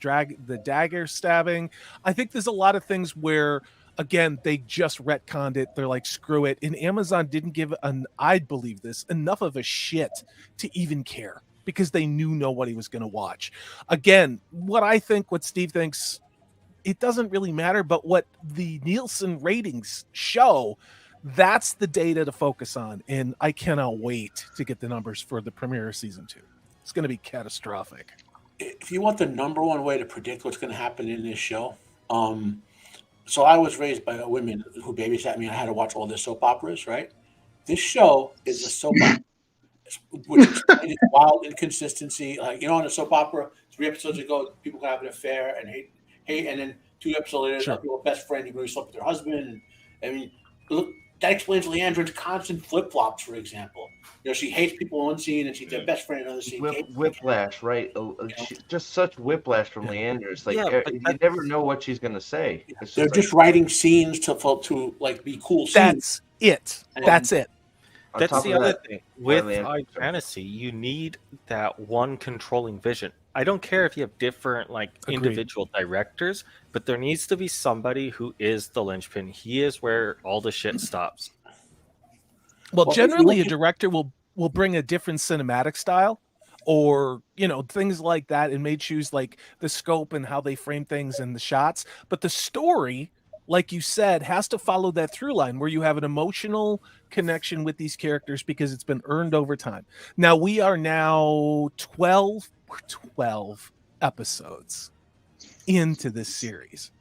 dagger stabbing. I think there's a lot of things where, again, they just retconned it. They're like, screw it. And Amazon didn't give I believe this, enough of a shit to even care because they knew nobody was going to watch. Again, what Steve thinks, it doesn't really matter, but what the Nielsen ratings show, that's the data to focus on. And I cannot wait to get the numbers for the premiere of season 2. It's going to be catastrophic. If you want the number one way to predict what's going to happen in this show, so I was raised by women who babysat me. I had to watch all their soap operas, right? This show is a soap opera, which is wild inconsistency. Like, in a soap opera, 3 episodes ago, people can have an affair and hate, and then 2 episodes later, Sure. people are best friend, even though he slept with their husband. I mean, look, that explains Leandra's constant flip-flops, for example. She hates people in one scene and she's their best friend in another scene. Whiplash, right? Just such whiplash from Leandra. It's like Yeah, but you never know what she's gonna say. It's They're just writing scenes to be cool scenes. That's it. That's it. on That's top the of other that, thing. With Leandra- high fantasy, you need that one controlling vision. I don't care if you have different Agreed. individual directors, but there needs to be somebody who is the linchpin. He is where all the shit stops. Well, Well, if generally, you a look at- director will bring a different cinematic style, or things like that, and may choose like the scope and how they frame things and the shots. But the story, like you said, has to follow that through line where you have an emotional connection with these characters because it's been earned over time. Now we are now 12 episodes into this series.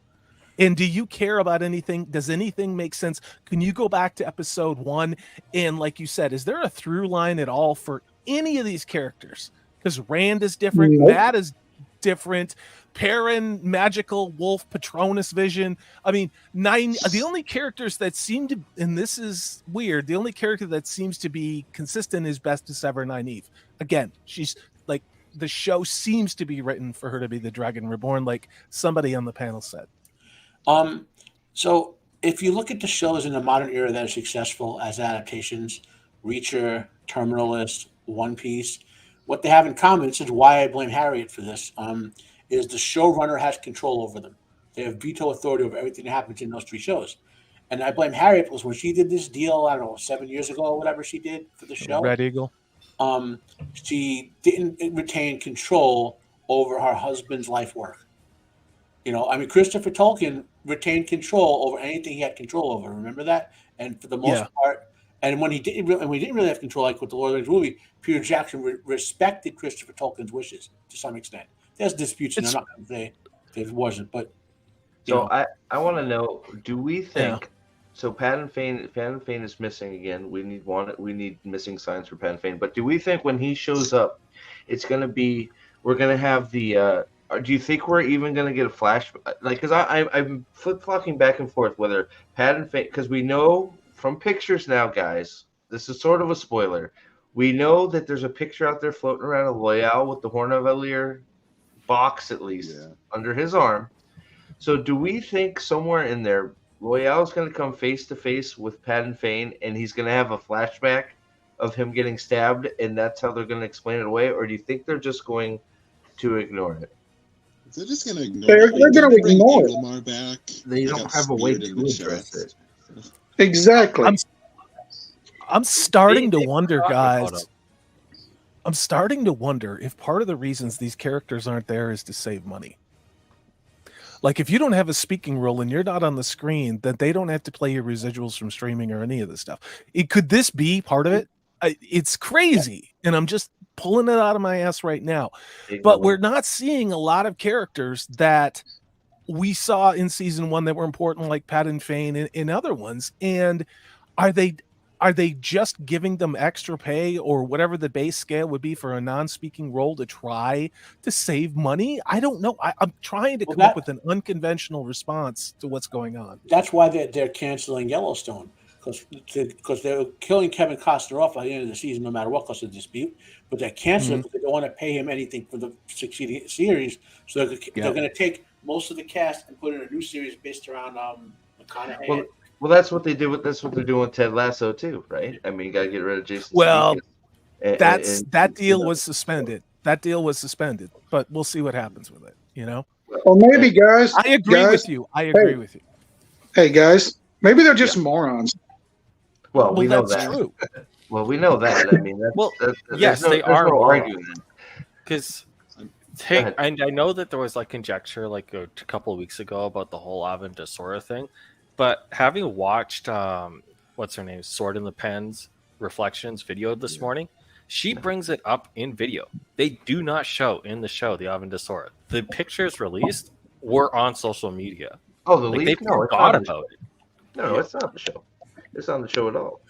And do you care about anything? Does anything make sense? Can you go back to episode 1? And like you said, is there a through line at all for any of these characters? Because Rand is different. Nope. Matt is different. Perrin, Magical, Wolf, Patronus, Vision. I mean, the only characters that seem to, and this is weird, the only character that seems to be consistent is Bestest Ever Nynaeve. Again, she's like, the show seems to be written for her to be the Dragon Reborn, like somebody on the panel said. So if you look at the shows in the modern era that are successful as adaptations, Reacher, Terminalist, One Piece, what they have in common, this is why I blame Harriet for this, is the showrunner has control over them. They have veto authority over everything that happens in those three shows. And I blame Harriet because when she did this deal, I don't know, 7 years ago or whatever she did for the show, Red Eagle. She didn't retain control over her husband's life work. You know, I mean, Christopher Tolkien retained control over anything he had control over. Remember that? And for the most part, and when he didn't really have control, like with the Lord of the Rings movie, Peter Jackson respected Christopher Tolkien's wishes to some extent. There's disputes, and I'm not going to say it wasn't, but so I want to know: do we think? So Patton Fane is missing again. We need missing signs for Patton Fane. But do we think when he shows up, it's going to be we're going to have the? Do you think we're even going to get a flash? Like, because I'm flip-flopping back and forth whether Patton Fane, because we know from pictures now, guys. This is sort of a spoiler. We know that there's a picture out there floating around of Loyal with the Horn of Elir box, at least under his arm. So do we think somewhere in there, Loyal's going to come face to face with Patton Fane, and he's going to have a flashback of him getting stabbed, and that's how they're going to explain it away? Or do you think they're just going to ignore it? They're just going to ignore They're it. going to ignore it. Ingmar back. They don't have a way to address it. Exactly. I'm starting to wonder, guys. I'm starting to wonder if part of the reasons these characters aren't there is to save money. Like, if you don't have a speaking role and you're not on the screen, then they don't have to play your residuals from streaming or any of this stuff. Could this be part of it? It's crazy, and I'm just pulling it out of my ass right now. But we're not seeing a lot of characters that we saw in season 1 that were important, like Patton Fane and other ones. And are they just giving them extra pay or whatever the base scale would be for a non-speaking role to try to save money? I don't know. I'm trying to come up with an unconventional response to what's going on. That's why they're canceling Yellowstone, because they're killing Kevin Costner off by the end of the season, no matter what, because of dispute. But they're canceling because they don't want to pay him anything for the succeeding series. So they're going to take most of the cast and put in a new series based around McConaughey. Well, that's what they did. That's what they're doing with Ted Lasso too, right? I mean, you got to get rid of Jason. Well, Sudeikis. That deal was suspended. That deal was suspended, but we'll see what happens with it. You know. Well, maybe, guys. I agree with you. Hey, guys. Maybe they're just morons. Well, we know that's that. True. Well, we know that. I mean, yes, they are arguing because. And I know that there was like conjecture like a couple of weeks ago about the whole Avendasora thing, but having watched what's her name, Sword in the Pen's Reflections video this morning, she brings it up in video. They do not show in the show the Avendasora. The pictures released were on social media. Oh, the leak? They forgot about it. No, it's not the show. It's not the show at all.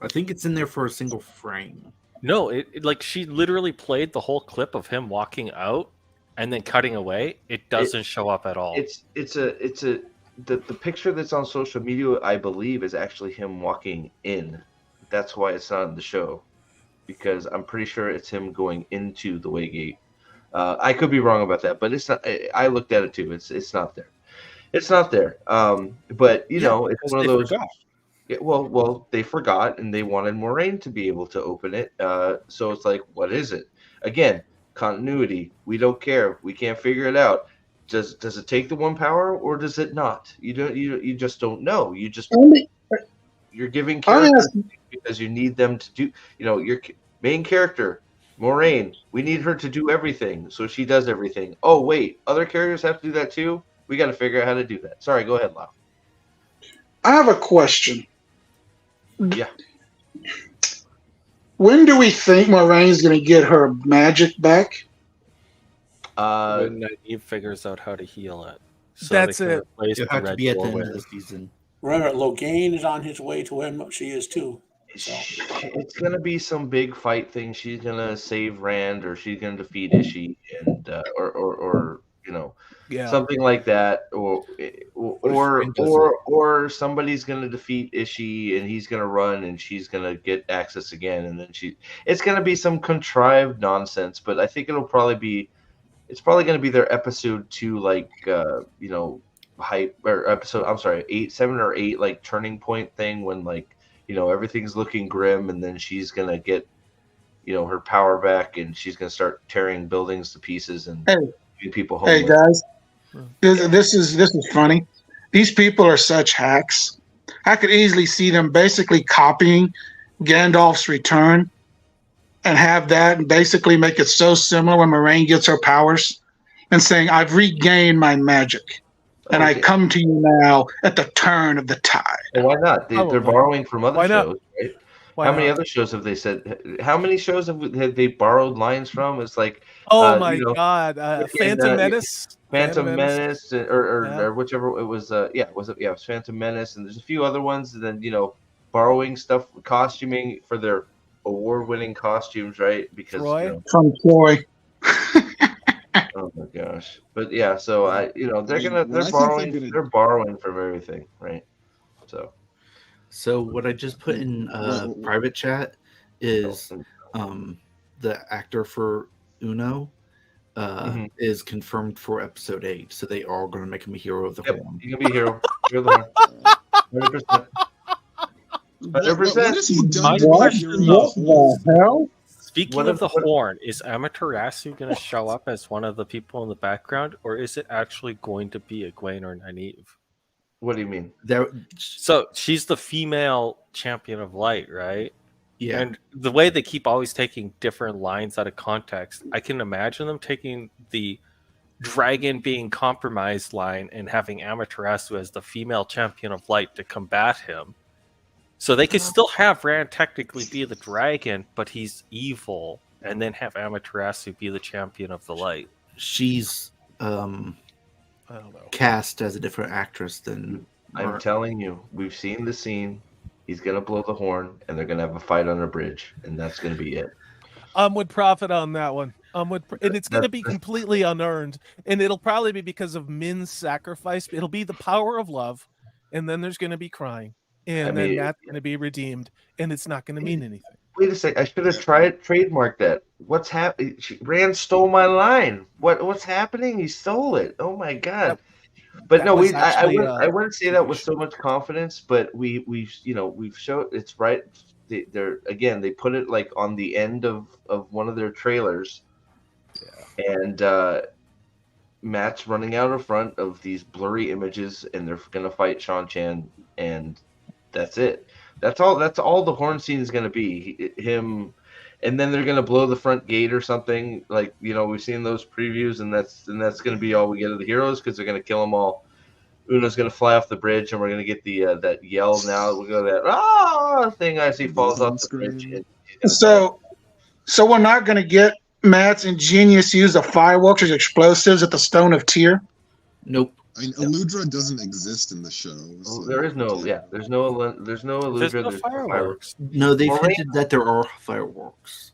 I think it's in there for a single frame. No, it like she literally played the whole clip of him walking out and then cutting away. It doesn't show up at all. The picture that's on social media, I believe, is actually him walking in. That's why it's not in the show, because I'm pretty sure it's him going into the Waygate. I could be wrong about that, but it's not. I looked at it too. It's not there. It's not there. But you know, it's one of those. Forgot. Yeah, well, they forgot, and they wanted Moraine to be able to open it. So it's like, what is it? Again, continuity. We don't care. We can't figure it out. Does it take the one power, or does it not? You just don't know. You're giving characters because you need them to do. You know, your main character, Moraine. We need her to do everything, so she does everything. Oh wait, other characters have to do that too. We got to figure out how to do that. Sorry, go ahead, Lau. I have a question. Yeah. When do we think Moraine's going to get her magic back? When Nynaeve figures out how to heal it. So That's it. It'll have to be at the end of the season. Remember, Logain is on his way to where she is too. So. It's gonna be some big fight thing. She's gonna save Rand, or she's gonna defeat Ishii, and or you know, something like that, or somebody's gonna defeat Ishii, and he's gonna run, and she's gonna get access again, and then it's gonna be some contrived nonsense. But I think it's probably gonna be their episode 2, like you know, hype or episode. I'm sorry, 7 or 8, like turning point thing when like everything's looking grim, and then she's gonna get her power back, and she's gonna start tearing buildings to pieces and Hey, leaving people hey homeless. guys, this is funny. These people are such hacks. I could easily see them basically copying Gandalf's return and have that and basically make it so similar when Moraine gets her powers and saying, I've regained my magic and I Okay. come to you now at the turn of the tide. Well, why not? They're Probably. borrowing from other Why not? shows, right? Why How many not? other shows have they said? How many shows have they borrowed lines from? It's like, Oh my God! freaking, Phantom Menace. Phantom Menace, Yeah. or whichever it was. It was Phantom Menace, and there's a few other ones. And then borrowing stuff, costuming for their award-winning costumes, right? Because Troy? From Troy. oh my gosh. But yeah, so they're gonna borrowing from everything, right? So what I just put in private chat is the actor for Uno is confirmed for episode 8. So they are going to make him a hero of the horn. You can be a hero. You're the horn. 100%. 100%. What has he done My to question, be though, What the hell? Speaking What of if- the what- horn, is Amaterasu going to show up as one of the people in the background, or is it actually going to be Egwene or Nynaeve? What do you mean? So she's the female champion of light, right? Yeah. And the way they keep always taking different lines out of context, I can imagine them taking the dragon being compromised line and having Amaterasu as the female champion of light to combat him. So they could still have Rand technically be the dragon, but he's evil, and then have Amaterasu be the champion of the light. She's I don't know. cast as a different actress than I'm telling you, we've seen the scene. He's gonna blow the horn, and they're gonna have a fight on a bridge, and that's gonna be it. Would profit on that one. And it's going to be completely unearned, and it'll probably be because of Min's sacrifice. It'll be the power of love, and then there's going to be crying, and then that's going to be redeemed, and it's not going to mean anything. Wait a sec. I should have trademarked that. What's happening? Rand stole my line. What's happening? He stole it. Oh my god. But no, I wouldn't say that with so much confidence. But we've showed it's right. They put it like on the end of one of their trailers, and Matt's running out in front of these blurry images, and they're gonna fight Shan Chan, and that's it. That's all the horn scene is gonna be. Him. And then they're gonna blow the front gate or something. Like we've seen those previews, and that's gonna be all we get of the heroes because they're gonna kill them all. Una's gonna fly off the bridge, and we're gonna get the that yell now. We'll go that thing as he falls off the bridge. So we're not going to get Matt's ingenious use of fireworks as explosives at the Stone of Tyr. Nope. I mean, Eludra doesn't exist in the show. So There is no, there's no Eludra. There's There's no no fireworks. No, they've Moraine- hinted that there are fireworks.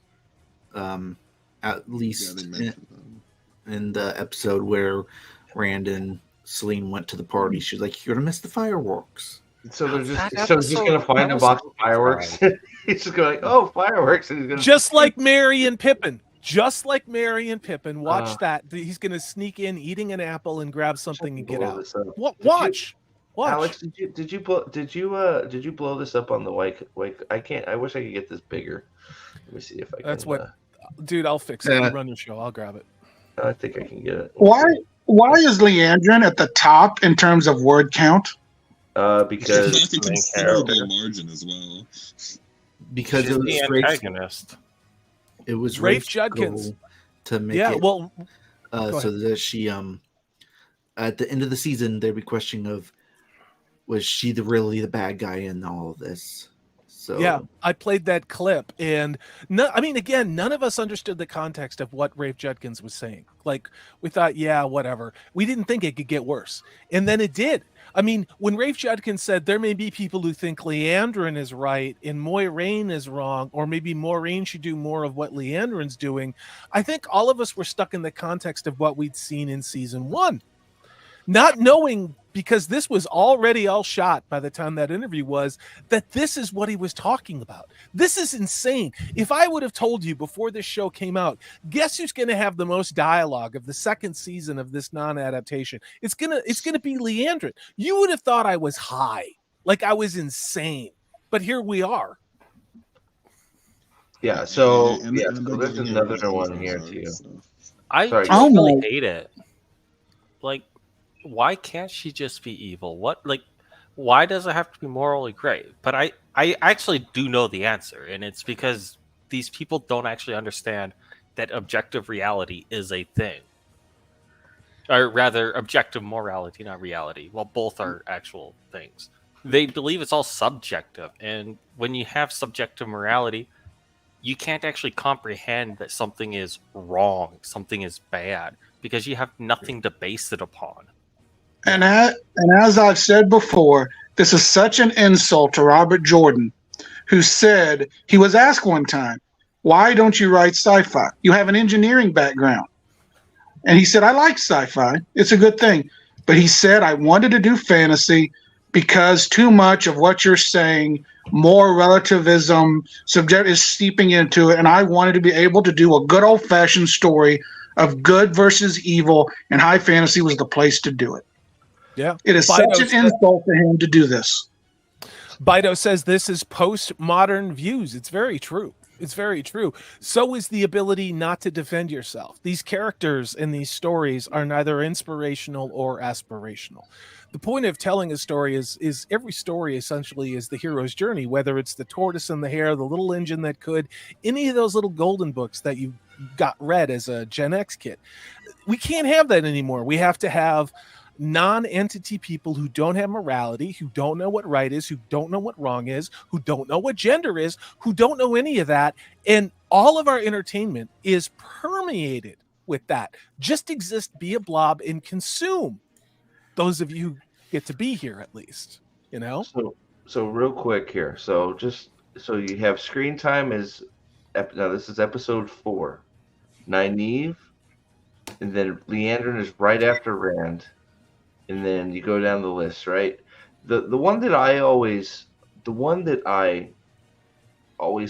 At least they mentioned them. in the episode where Rand and Celine went to the party. She's like, "You're gonna miss the fireworks." So they're That just gonna episode- find that a box was of fireworks. He's just going like, oh, fireworks, and he's gonna Just like Merry and Pippin. Watch that. He's going to sneak in, eating an apple, and grab something and get blow out. this up. Watch. Alex, did you blow this up on the white? I can't. I wish I could get this bigger. Let me see if I can. That's what, dude. I'll fix it. You run your show. I'll grab it. I think I can get it. Why is Leandrin at the top in terms of word count? Because It's like a considerable margin as well. Because She's it the was Rafe's, antagonist. it was Rafe Rafe's Judkins. goal to make Yeah, it well, so that she at the end of the season there'd be questioning of was she really the bad guy in all of this? So yeah, I played that clip, and again, none of us understood the context of what Rafe Judkins was saying. Like, we thought, yeah, whatever. We didn't think it could get worse, and then it did. I mean, when Rafe Judkins said there may be people who think Leandrin is right and Moiraine is wrong, or maybe Moiraine should do more of what Leandrin's doing, I think all of us were stuck in the context of what we'd seen in season 1. not knowing, because this was already all shot by the time that interview was, that this is what he was talking about. This is insane. If I would have told you before this show came out, guess who's going to have the most dialogue of the second season of this non-adaptation? It's gonna be Leandrin. You would have thought I was high, like I was insane, but here we are. Yeah. So And so there's another one here too. I Sorry. just really Oh. hate it. Like, why can't she just be evil? Why does it have to be morally gray? But I actually do know the answer, and it's because these people don't actually understand that objective reality is a thing. Or rather, objective morality, not reality. Well, both are actual things. They believe it's all subjective, and when you have subjective morality, you can't actually comprehend that something is wrong, something is bad, because you have nothing to base it upon. And as I've said before, this is such an insult to Robert Jordan, who said, he was asked one time, why don't you write sci-fi? You have an engineering background. And he said, I like sci-fi. It's a good thing. But he said, I wanted to do fantasy because too much of what you're saying, more relativism, subject is seeping into it. And I wanted to be able to do a good old-fashioned story of good versus evil, and high fantasy was the place to do it. Yeah. It is such an insult to him to do this. Bido says this is postmodern views. It's very true. It's very true. So is the ability not to defend yourself. These characters in these stories are neither inspirational or aspirational. The point of telling a story is every story essentially is the hero's journey, whether it's the tortoise and the hare, the little engine that could, any of those little golden books that you got read as a Gen X kid. We can't have that anymore. We have to have non-entity people who don't have morality, who don't know what right is, who don't know what wrong is, who don't know what gender is, who don't know any of that. And all of our entertainment is permeated with that. Just exist, be a blob, and consume. Those of you who get to be here, at least, you know? So real quick here. So you have screen time is, now this is episode 4. Nynaeve, and then Leandrin is right after Rand. And then you go down the list, right? The one that I always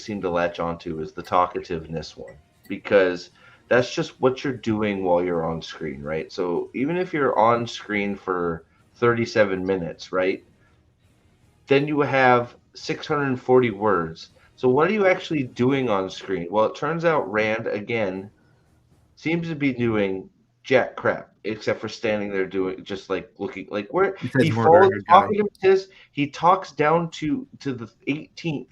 seem to latch onto is the talkativeness one, because that's just what you're doing while you're on screen, right? So even if you're on screen for 37 minutes, right? Then you have 640 words. So what are you actually doing on screen? Well, it turns out Rand again seems to be doing jack crap, except for standing there doing just like looking like where he follows talking to his, he talks down to the 18th.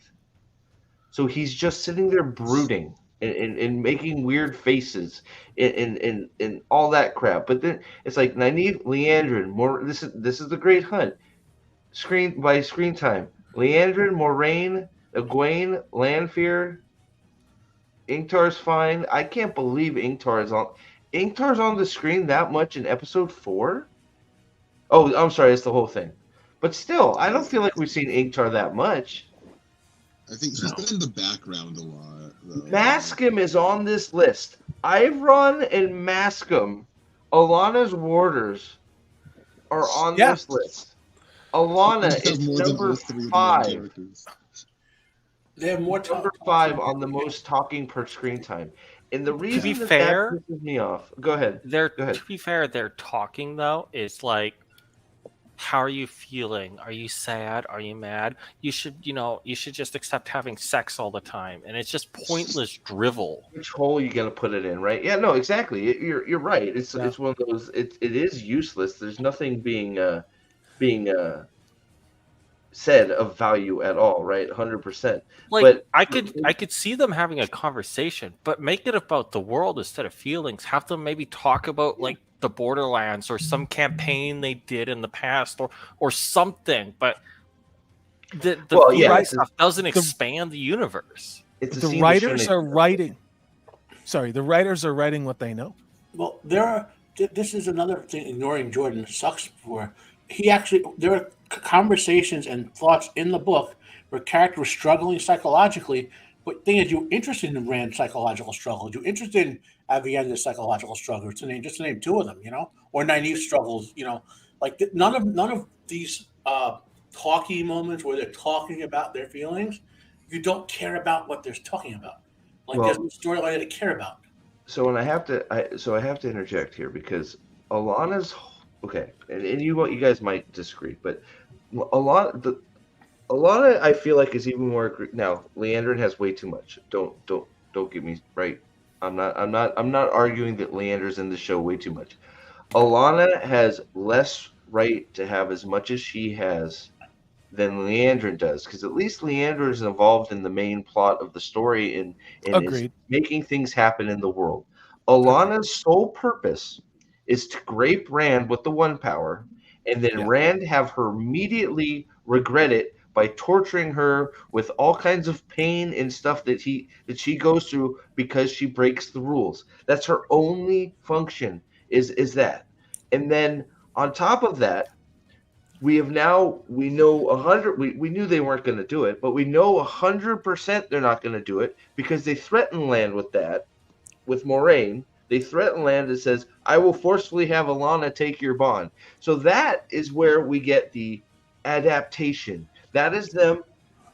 So he's just sitting there brooding and making weird faces and all that crap. But then it's like Nynaeve, Leandrin, more this is the Great Hunt. Screen time. Leandrin, Moraine, Egwene, Lanfear, Ingtar's fine. I can't believe Ingtar's on the screen that much in episode 4? Oh, I'm sorry, it's the whole thing. But still, I don't feel like we've seen Ingtar that much. I think he's been in the background a lot, though. Mascom is on this list. Ivron and Mascom, Alana's warders, are on this list. Alana is number 5. They have more number 5 on the most talking per screen time. And the reason that pisses me off. Go ahead. To be fair, they're talking though. It's like, how are you feeling? Are you sad? Are you mad? You should just accept having sex all the time. And it's just pointless drivel. Which hole you gonna put it in, right? Yeah, no, exactly. You're right. It's one of those. It is useless. There's nothing being said of value at all, right? 100%. Like, but I could see them having a conversation, but make it about the world instead of feelings. Have them maybe talk about like the Borderlands or some campaign they did in the past or something. But the stuff doesn't expand the universe. The writers are writing. Sorry, the writers are writing what they know. Well, this is another thing ignoring Jordan sucks for. There are conversations and thoughts in the book where characters were struggling psychologically But thing is, you're interested in Rand's psychological struggles. You're interested in Avienda's psychological struggles. Just to name two of them, or Nynaeve's struggles. Like none of these talky moments where they're talking about their feelings. You don't care about what they're talking about. Like there's no storyline to care about. So I have to interject here because Alana's okay, and you guys might disagree, but Alana I feel like is even more now. Leandrin has way too much. Don't get me right. I'm not arguing that Leander's in the show way too much. Alana has less right to have as much as she has than Leandrin does, because at least Leandrin is involved in the main plot of the story and is making things happen in the world. Alana's sole purpose is to grape Rand with the One Power, and then Rand have her immediately regret it by torturing her with all kinds of pain and stuff that she goes through because she breaks the rules. That's her only function is that. And then on top of that, we know 100. We knew they weren't going to do it, but we know 100% they're not going to do it because they threaten Land with that. With Moraine, they threaten Land and says, "I will forcefully have Alana take your bond." So that is where we get the adaptation. That is them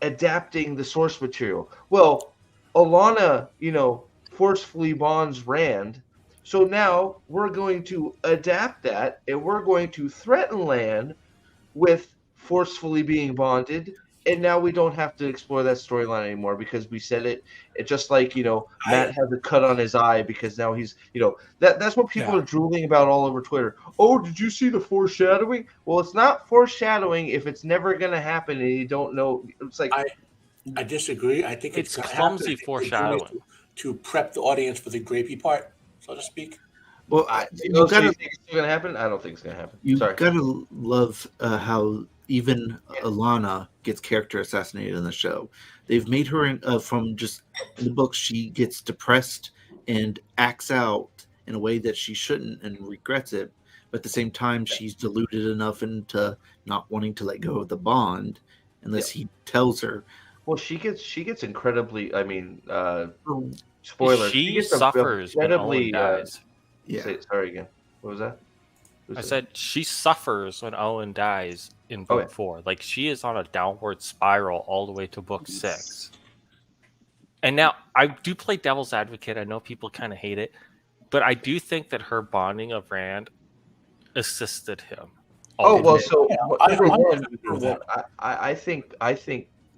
adapting the source material. Well, Alana, forcefully bonds Rand. So now we're going to adapt that, and we're going to threaten Land with forcefully being bonded, and now we don't have to explore that storyline anymore because we said it. It's just like Matt has a cut on his eye because now he's that's what people are drooling about all over Twitter. Oh, did you see the foreshadowing? Well, it's not foreshadowing if it's never going to happen and you don't know. It's like I disagree. I think it's clumsy foreshadowing to prep the audience for the grapey part, so to speak. Well, you think it's going to happen? I don't think it's going to happen. You gotta love how even Alana gets character assassinated in the show. They've made her from just in the book she gets depressed and acts out in a way that she shouldn't and regrets it. But at the same time, she's deluded enough into not wanting to let go of the bond unless he tells her. Well, she gets incredibly. I mean, spoiler. She suffers when Owen dies. Sorry again. What was that? I said she suffers when Owen dies in book 4. Like she is on a downward spiral all the way to book 6. And now I do play devil's advocate. I know people kind of hate it, but I do think that her bonding of Rand assisted him. I think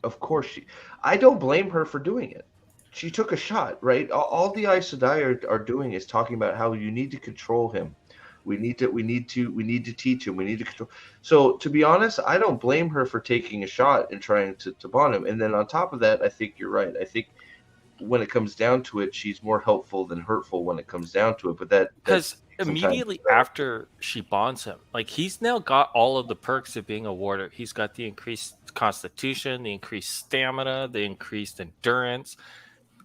of course I don't blame her for doing it. She took a shot, right? All the Aes Sedai are doing is talking about how you need to control him. We need to teach him. We need to control. So to be honest, I don't blame her for taking a shot and trying to bond him. And then on top of that, I think you're right. I think when it comes down to it, she's more helpful than hurtful when it comes down to it. But because immediately after she bonds him, like he's now got all of the perks of being a warder. He's got the increased constitution, the increased stamina, the increased endurance.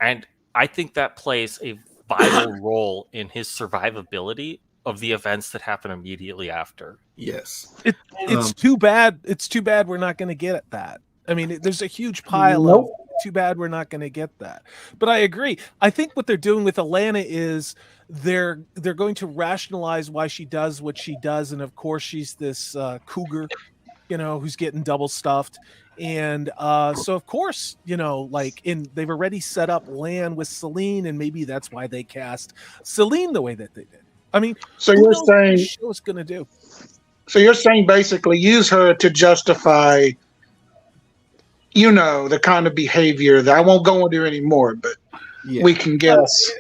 And I think that plays a vital role in his survivability of the events that happen immediately after. Yes. It's too bad. It's too bad we're not going to get that. I mean, there's a huge pile of too bad we're not going to get that. But I agree. I think what they're doing with Alana is they're going to rationalize why she does what she does. And of course, she's this cougar, who's getting double stuffed. And so, of course, they've already set up Lan with Celine, and maybe that's why they cast Celine the way that they did. I mean, so you're saying what the show is going to do? So you're saying basically use her to justify, the kind of behavior that I won't go into anymore, but we can guess.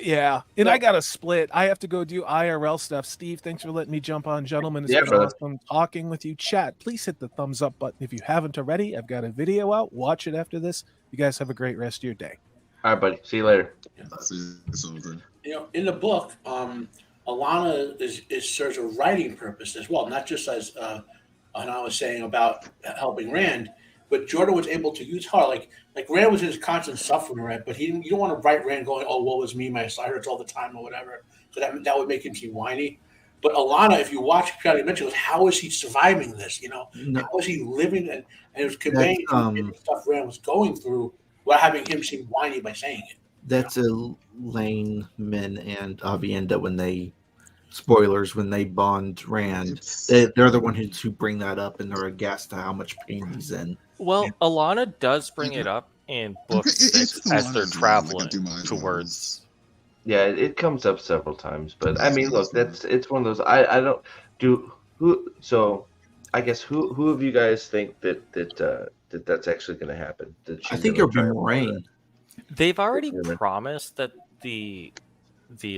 Yeah, and I got to split. I have to go do IRL stuff. Steve, thanks for letting me jump on. Gentlemen, it's been awesome talking with you. Chat, please hit the thumbs up button if you haven't already. I've got a video out. Watch it after this. You guys have a great rest of your day. All right, buddy. See you later. It's over. In the book, Alana serves a writing purpose as well, not just as I was saying about helping Rand, but Jordan was able to use her. Like Rand was in his constant suffering, right? But you don't want to write Rand going, "Oh, woe is me, my side hurts all the time," or whatever. So that would make him seem whiny. But Alana, if you what you mentioned, was how is he surviving this? How is he living? And it was conveying the stuff Rand was going through without having him seem whiny by saying it. That's a Lane, Min, and Avienda when they bond Rand. They're the ones who bring that up, and they're aghast at how much pain he's in. Well, Alana does bring it up in book It's 6 a as lot they're as well, traveling like a Dumais towards. Yeah, it comes up several times, but I mean, look, it's one of those. I don't do who. So, I guess who of you guys think that's actually going to happen? That I she's think gonna it'll be try and follow Moraine. They've already Yeah. promised that the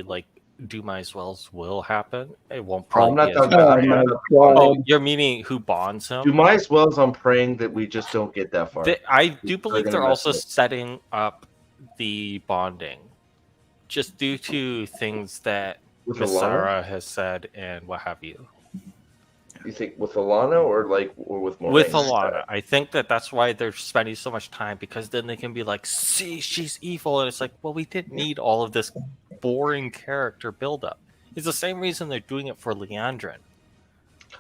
like Dumais Wells will happen. It won't Oh, I'm probably not be as talking bad. about. Oh I'm my not talking God. Oh, you're meaning who bonds him? Do might as well as I'm praying that we just don't get that far. I do They're believe gonna they're mess also it up. setting up the bonding, just due to things that With Miss Alana? Sarah has said and what have you. You think with Alana or with Moraine? With Alana, I think that's why they're spending so much time, because then they can be like, "See, she's evil," and it's like, well, we didn't need all of this boring character buildup. It's the same reason they're doing it for Leandrin.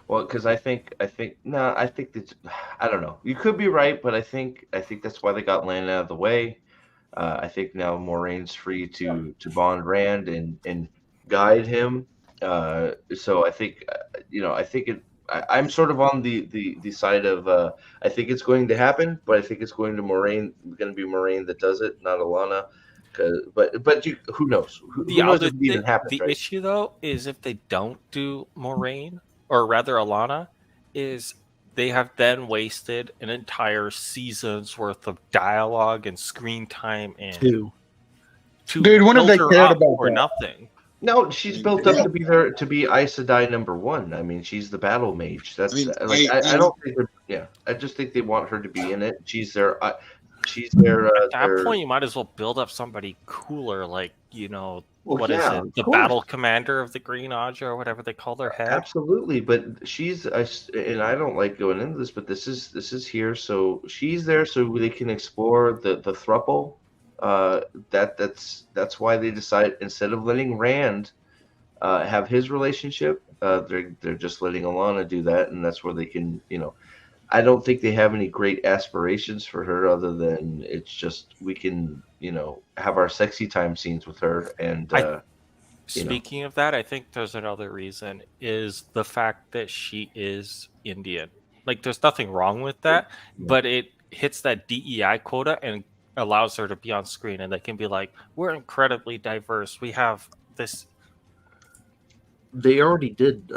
Well, because I think no, I think that I don't know. You could be right, but I think that's why they got Lan out of the way. I think now Moraine's free to bond Rand and guide him. So I think I think I'm sort of on the side of I think it's going to happen, but I think it's going to be Moraine that does it, not Alana. But who knows? Who The knows other if it even thing, happens, the right? issue though, is if they don't do Moraine, or rather Alana, is they have then wasted an entire season's worth of dialogue and screen time and Too. to Dude, when have build they her cared up about for that? nothing. No, she's built up to be Aes Sedai #1. I mean, she's the battle mage. That's I don't think I just think they want her to be in it. She's their At that point, you might as well build up somebody cooler, like Well, what is yeah, it? of The course. battle commander of the Green Aja, or whatever they call their head. Absolutely, but and I don't like going into this, but this is here, so she's there so they can explore the thruple. That's why they decide, instead of letting Rand have his relationship, they're just letting Alana do that, and that's where they can I don't think they have any great aspirations for her other than it's just we can have our sexy time scenes with her and. Speaking of that, I think there's another reason, is the fact that she is Indian. Like, there's nothing wrong with that, but it hits that DEI quota and allows her to be on screen, and they can be like, we're incredibly diverse. We have this. They already did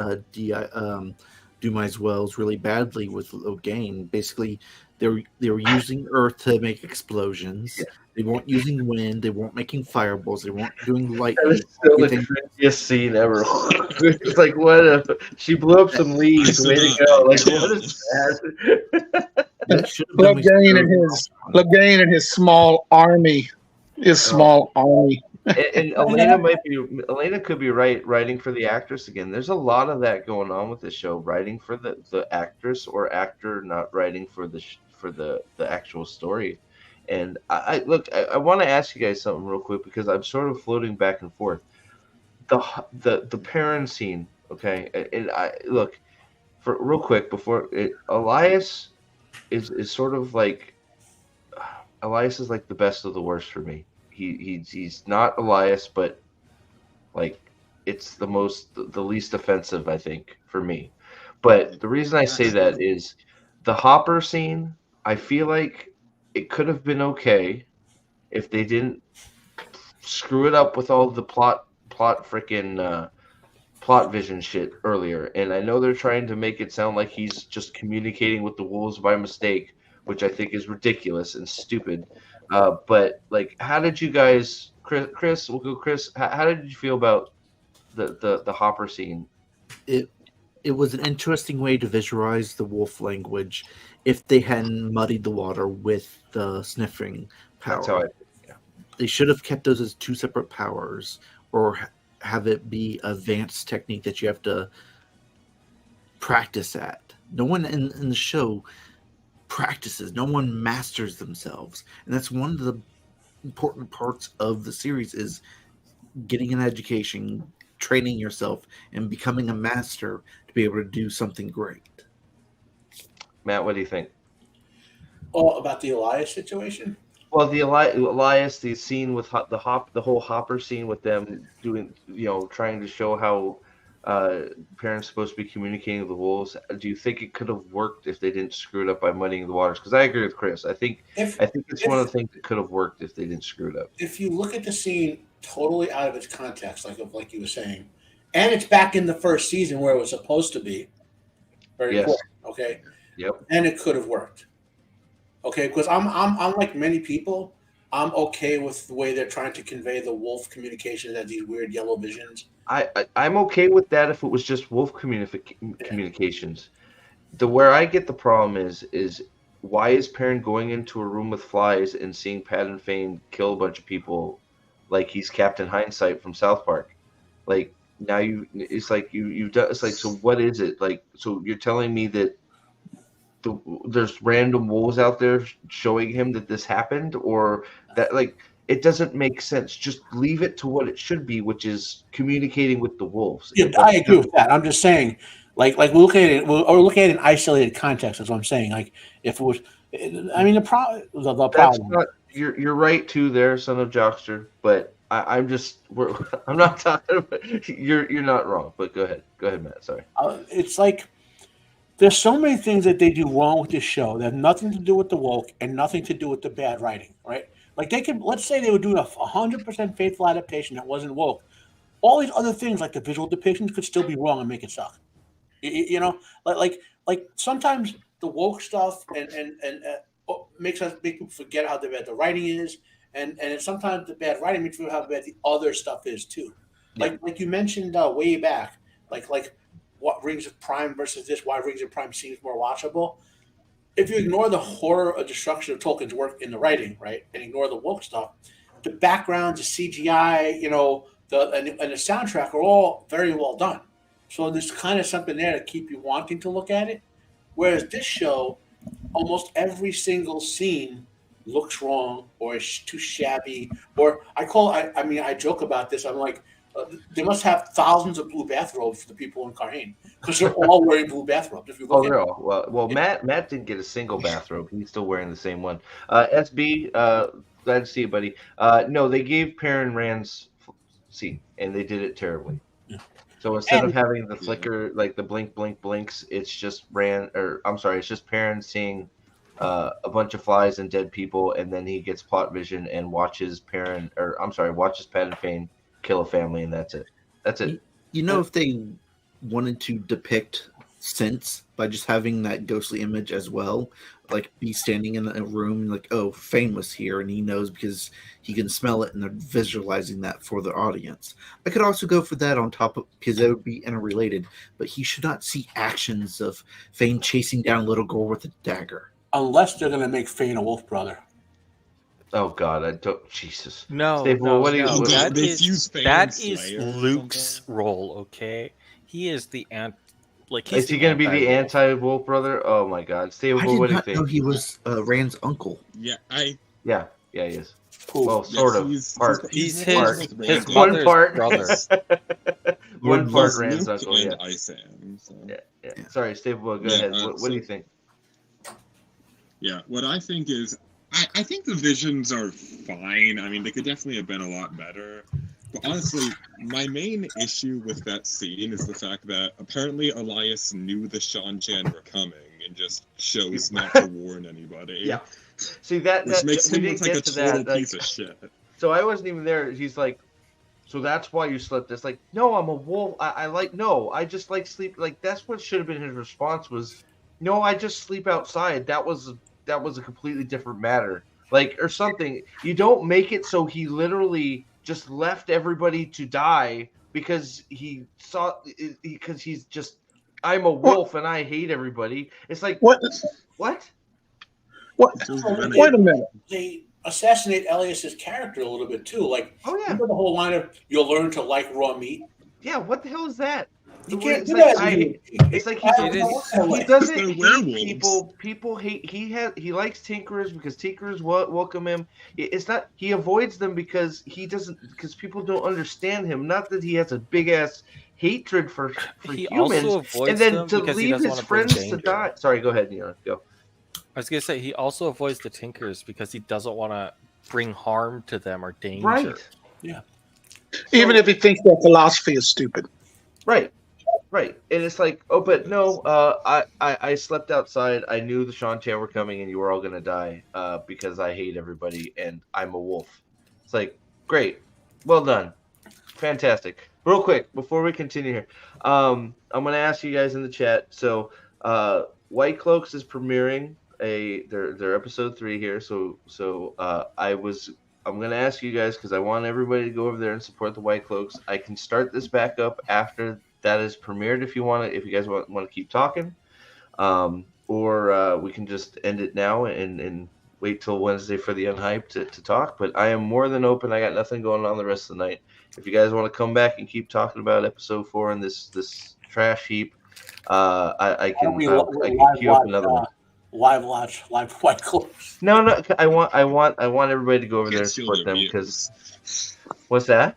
Dumais Wells really badly with Logain. Basically, they were using Earth to make explosions. Yeah. They weren't using wind. They weren't making fireballs. They weren't doing That lightning. is still the cringiest scene ever. It's like, what she blew up some leaves. Way to go! Like, what is that? Logain and his small army. And Elena could be writing for the actress again. There's a lot of that going on with the show, writing for the actress or actor, not writing for the actual story. And I want to ask you guys something real quick, because I'm sort of floating back and forth. The Perrin scene, okay? And for real quick before Elias is sort of like Elias is like the best of the worst for me. He's not Elias, but like it's the least offensive, I think, for me. But the reason I say that is the Hopper scene. I feel like it could have been okay if they didn't screw it up with all the plot vision shit earlier. And I know they're trying to make it sound like he's just communicating with the wolves by mistake, which I think is ridiculous and stupid. But like, how did you guys, Chris? We'll go, Chris. How did you feel about the Hopper scene? It was an interesting way to visualize the wolf language if they hadn't muddied the water with the sniffing power. That's how They should have kept those as two separate powers, or have it be a advanced technique that you have to practice at. No one in the show practices. No one masters themselves. And that's one of the important parts of the series, is getting an education, training yourself, and becoming a master to be able to do something great. Matt, what do you think? Oh, about the Elias situation? Well, the Elias, the scene with the whole Hopper scene with them doing, trying to show how parents supposed to be communicating with the wolves. Do you think it could have worked if they didn't screw it up by muddying the waters? Because I agree with Chris. I think If it's one of the things that could have worked if they didn't screw it up. if you look at the scene totally out of its context, like you were saying, and it's back in the first season where it was supposed to be, very Yes. important. Okay. Yep. And it could have worked. Okay, because I'm like many people, I'm okay with the way they're trying to convey the wolf communications as these weird yellow visions. I'm okay with that if it was just wolf communications. Where I get the problem is why is Perrin going into a room with flies and seeing Pat and Fane kill a bunch of people like he's Captain Hindsight from South Park? Like now it's like you've done. It's like, so what is it like? So you're telling me that there's random wolves out there showing him that this happened, or that, like, it doesn't make sense. Just leave it to what it should be, which is communicating with the wolves. Yeah, I agree with that. I'm just saying, like we're looking at it, we're looking at it in isolated context. That's what I'm saying. Like if it was, I mean, the problem. You're right too, there, son of Jockster. But I'm not talking about. You're not wrong. But go ahead, Matt. Sorry. It's like there's so many things that they do wrong with this show that have nothing to do with the woke and nothing to do with the bad writing, right? Like they could, let's say they were doing a 100% faithful adaptation that wasn't woke. All these other things, like the visual depictions, could still be wrong and make it suck. You know, like sometimes the woke stuff and make people forget how bad the writing is, and sometimes the bad writing makes people how bad the other stuff is too. Like you mentioned way back, like what Rings of Prime versus this, why Rings of Prime seems more watchable. If you ignore the horror of destruction of Tolkien's work in the writing, right, and ignore the woke stuff, the backgrounds, the CGI, and the soundtrack are all very well done. So there's kind of something there to keep you wanting to look at it. Whereas this show, almost every single scene looks wrong or is too shabby. Or I joke about this. I'm like, they must have thousands of blue bathrobes for the people in Carhane because they're all wearing blue bathrobes. If you look they're all well. Matt didn't get a single bathrobe. He's still wearing the same one. SB, glad to see you, buddy. No, they gave Perrin Rand's scene, and they did it terribly. Yeah. So instead of having the flicker, like the blink blinks, it's just it's just Perrin seeing a bunch of flies and dead people, and then he gets plot vision and watches Pat and Fane kill a family, and that's it. If they wanted to depict sense by just having that ghostly image as well, like be standing in a room like, oh, Fane was here and he knows because he can smell it, and they're visualizing that for the audience. I could also go for that on top of, because that would be interrelated, but he should not see actions of Fane chasing down a little girl with a dagger. Unless they're going to make Fane a wolf brother. Oh God, I don't. Jesus. No, that is Luke's role. Okay, he is the is he going to be the anti-wolf brother? Oh my God, Stable, what do you think? Know he was Rand's uncle. Yeah, yeah, he is. Cool. Well, sort of. He's his one mother's part brother. One part Rand's uncle. And Yeah. Isam, so. Yeah. Sorry, Stable, go ahead. What do you think? Yeah, what I think is, I think the visions are fine. I mean, they could definitely have been a lot better. But honestly, my main issue with that scene is the fact that apparently Elias knew the Shan-Chan were coming and just chose not to warn anybody. Yeah. See, which makes him look like a total piece of shit. So I wasn't even there. He's like, so that's why you slept. It's like, no, I'm a wolf. I just like sleep. Like, that's what should have been his response was, no, I just sleep outside. That was a completely different matter. Like, or something. You don't make it so he literally just left everybody to die because he's just, I'm a wolf and I hate everybody. It's like, what? Wait a minute. They assassinate Elias's character a little bit too. Like, remember the whole line of "you'll learn to like raw meat." Yeah, what the hell is that? You can't do that. It's like he doesn't hate people. People hate. He likes tinkerers because tinkerers welcome him. It's not. He avoids them because because people don't understand him. Not that he has a big ass hatred for humans. Also avoids and then them to because leave his friends to die. Sorry, go ahead, Neil. Go. I was gonna say he also avoids the Tinkers because he doesn't want to bring harm to them or danger. Right. Yeah. Even if he thinks that philosophy is stupid. Right. Right. And it's like, oh, but no, I slept outside. I knew the Shantae were coming and you were all going to die because I hate everybody and I'm a wolf. It's like, great. Well done. Fantastic. Real quick, before we continue here, I'm going to ask you guys in the chat. So, White Cloaks is premiering their episode 3 here. So I'm going to ask you guys because I want everybody to go over there and support the White Cloaks. I can start this back up after that is premiered if you guys want to keep talking, or we can just end it now and wait till Wednesday for the Unhyped to talk. But I am more than open. I got nothing going on the rest of the night. If you guys want to come back and keep talking about episode 4 and this trash heap, I can queue up another one. Live White Cloaks. No, I want everybody to go over there and support them because. What's that?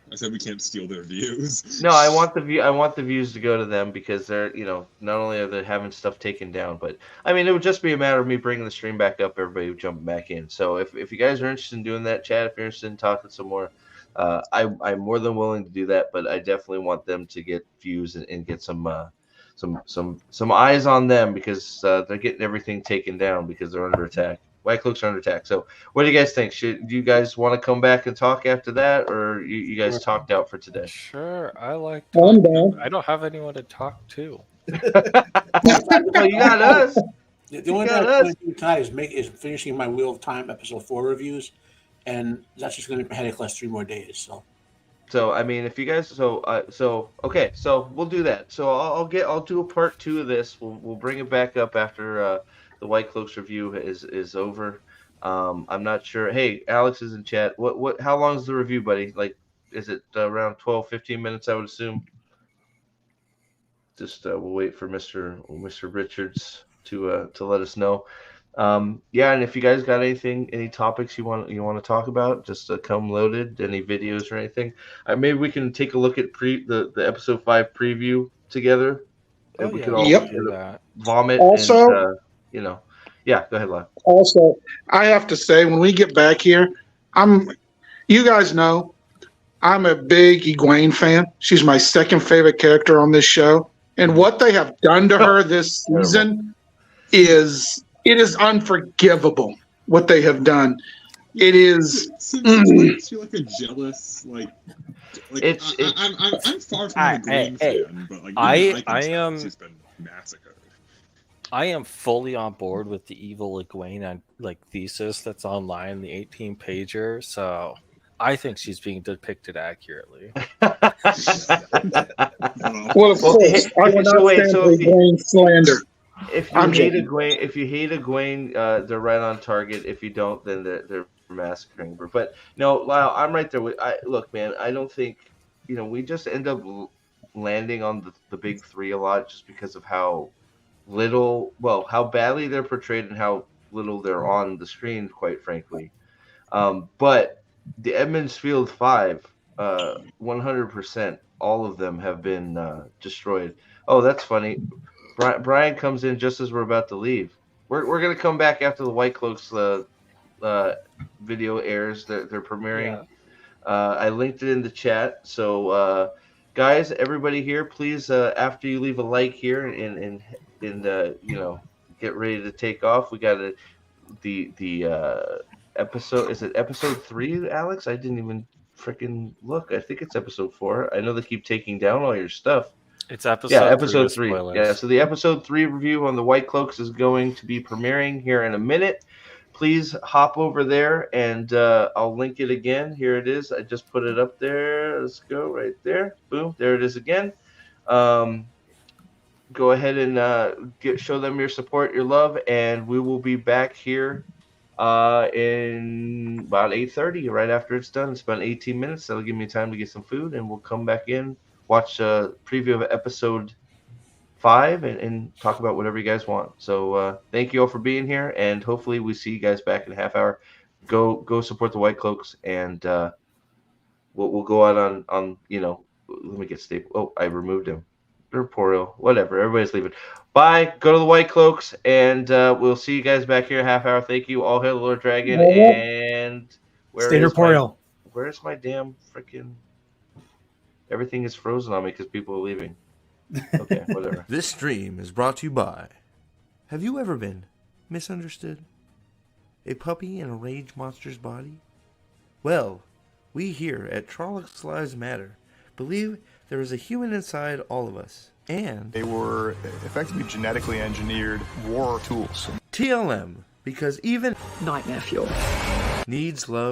I said we can't steal their views. No, I want the views to go to them because they're not only are they having stuff taken down, but I mean it would just be a matter of me bringing the stream back up, everybody jumping back in. So if you guys are interested in doing that, chat, if you're interested in talking some more, I'm more than willing to do that. But I definitely want them to get views and get some eyes on them because they're getting everything taken down because they're under attack. White Cloaks are under attack. So what do you guys think? Do you guys want to come back and talk after that, or you guys talked out for today? Sure, I like. I'm down. I don't have anyone to talk to. Well, you got us. The only thing I'm going to do tonight is finishing my Wheel of Time episode 4 reviews, and that's just going to be a headache last 3 more days. So I mean, if you guys, okay, so we'll do that. So I'll do a part 2 of this. We'll bring it back up after the White Cloaks review is over. I'm not sure. Hey, Alex is in chat. How long is the review, buddy? Like, is it around 12-15 minutes? I would assume. Just we'll wait for Mr. Richards to let us know. Yeah, and if you guys got any topics you want to talk about, just come loaded. Any videos or anything, maybe we can take a look at the episode 5 preview together. Oh, we yeah, could all do that. vomit. Also, and, yeah, go ahead, Lyle. Also, I have to say, when we get back here, you guys know, I'm a big Egwene fan. She's my second favorite character on this show. And what they have done to her this season is unforgivable. What they have done, it is. Is she like a jealous I'm far from a Egwene fan, but I am. She's been massacred. I am fully on board with the evil Egwene and thesis that's online, the 18-pager. So I think she's being depicted accurately. Well, of course, I will not stand for Egwene slander. If you hate Egwene, they're right on target. If you don't, then they're massacring her. But no, Lyle, I'm right there with. Look, man, I don't think we just end up landing on the big 3 a lot just because of how badly they're portrayed and how little they're on the screen, quite frankly. But the Edmonds Field 5, 100%, all of them have been destroyed. Oh, that's funny. Brian comes in just as we're about to leave. We're gonna come back after the White Cloaks video airs. They're premiering. Yeah. I linked it in the chat. So guys, everybody here, please after you leave a like here and get ready to take off. We got the episode. Is it episode 3, Alex? I didn't even freaking look. I think it's episode 4. I know they keep taking down all your stuff. It's episode 3. Yeah, so the episode 3 review on the White Cloaks is going to be premiering here in a minute. Please hop over there, and I'll link it again. Here it is. I just put it up there. Let's go right there. Boom. There it is again. Go ahead and show them your support, your love, and we will be back here in about 8:30, right after it's done. It's about 18 minutes. That'll give me time to get some food, and we'll come back in, watch a preview of episode 5, and talk about whatever you guys want. So thank you all for being here, and hopefully we see you guys back in a half hour. Go support the White Cloaks, and we'll go out on let me get Staple. Oh, I removed him. Corporeal, whatever. Everybody's leaving. Bye. Go to the White Cloaks, and we'll see you guys back here in a half hour. Thank you. All hail the Lord Dragon. And Stay corporeal. Where's my damn freaking? Everything is frozen on me because people are leaving. Okay, whatever. This stream is brought to you by. Have you ever been misunderstood? A puppy in a rage monster's body? Well, we here at Trollocs Lives Matter believe there is a human inside all of us, and they were effectively genetically engineered war tools. TLM, because even nightmare fuel needs love.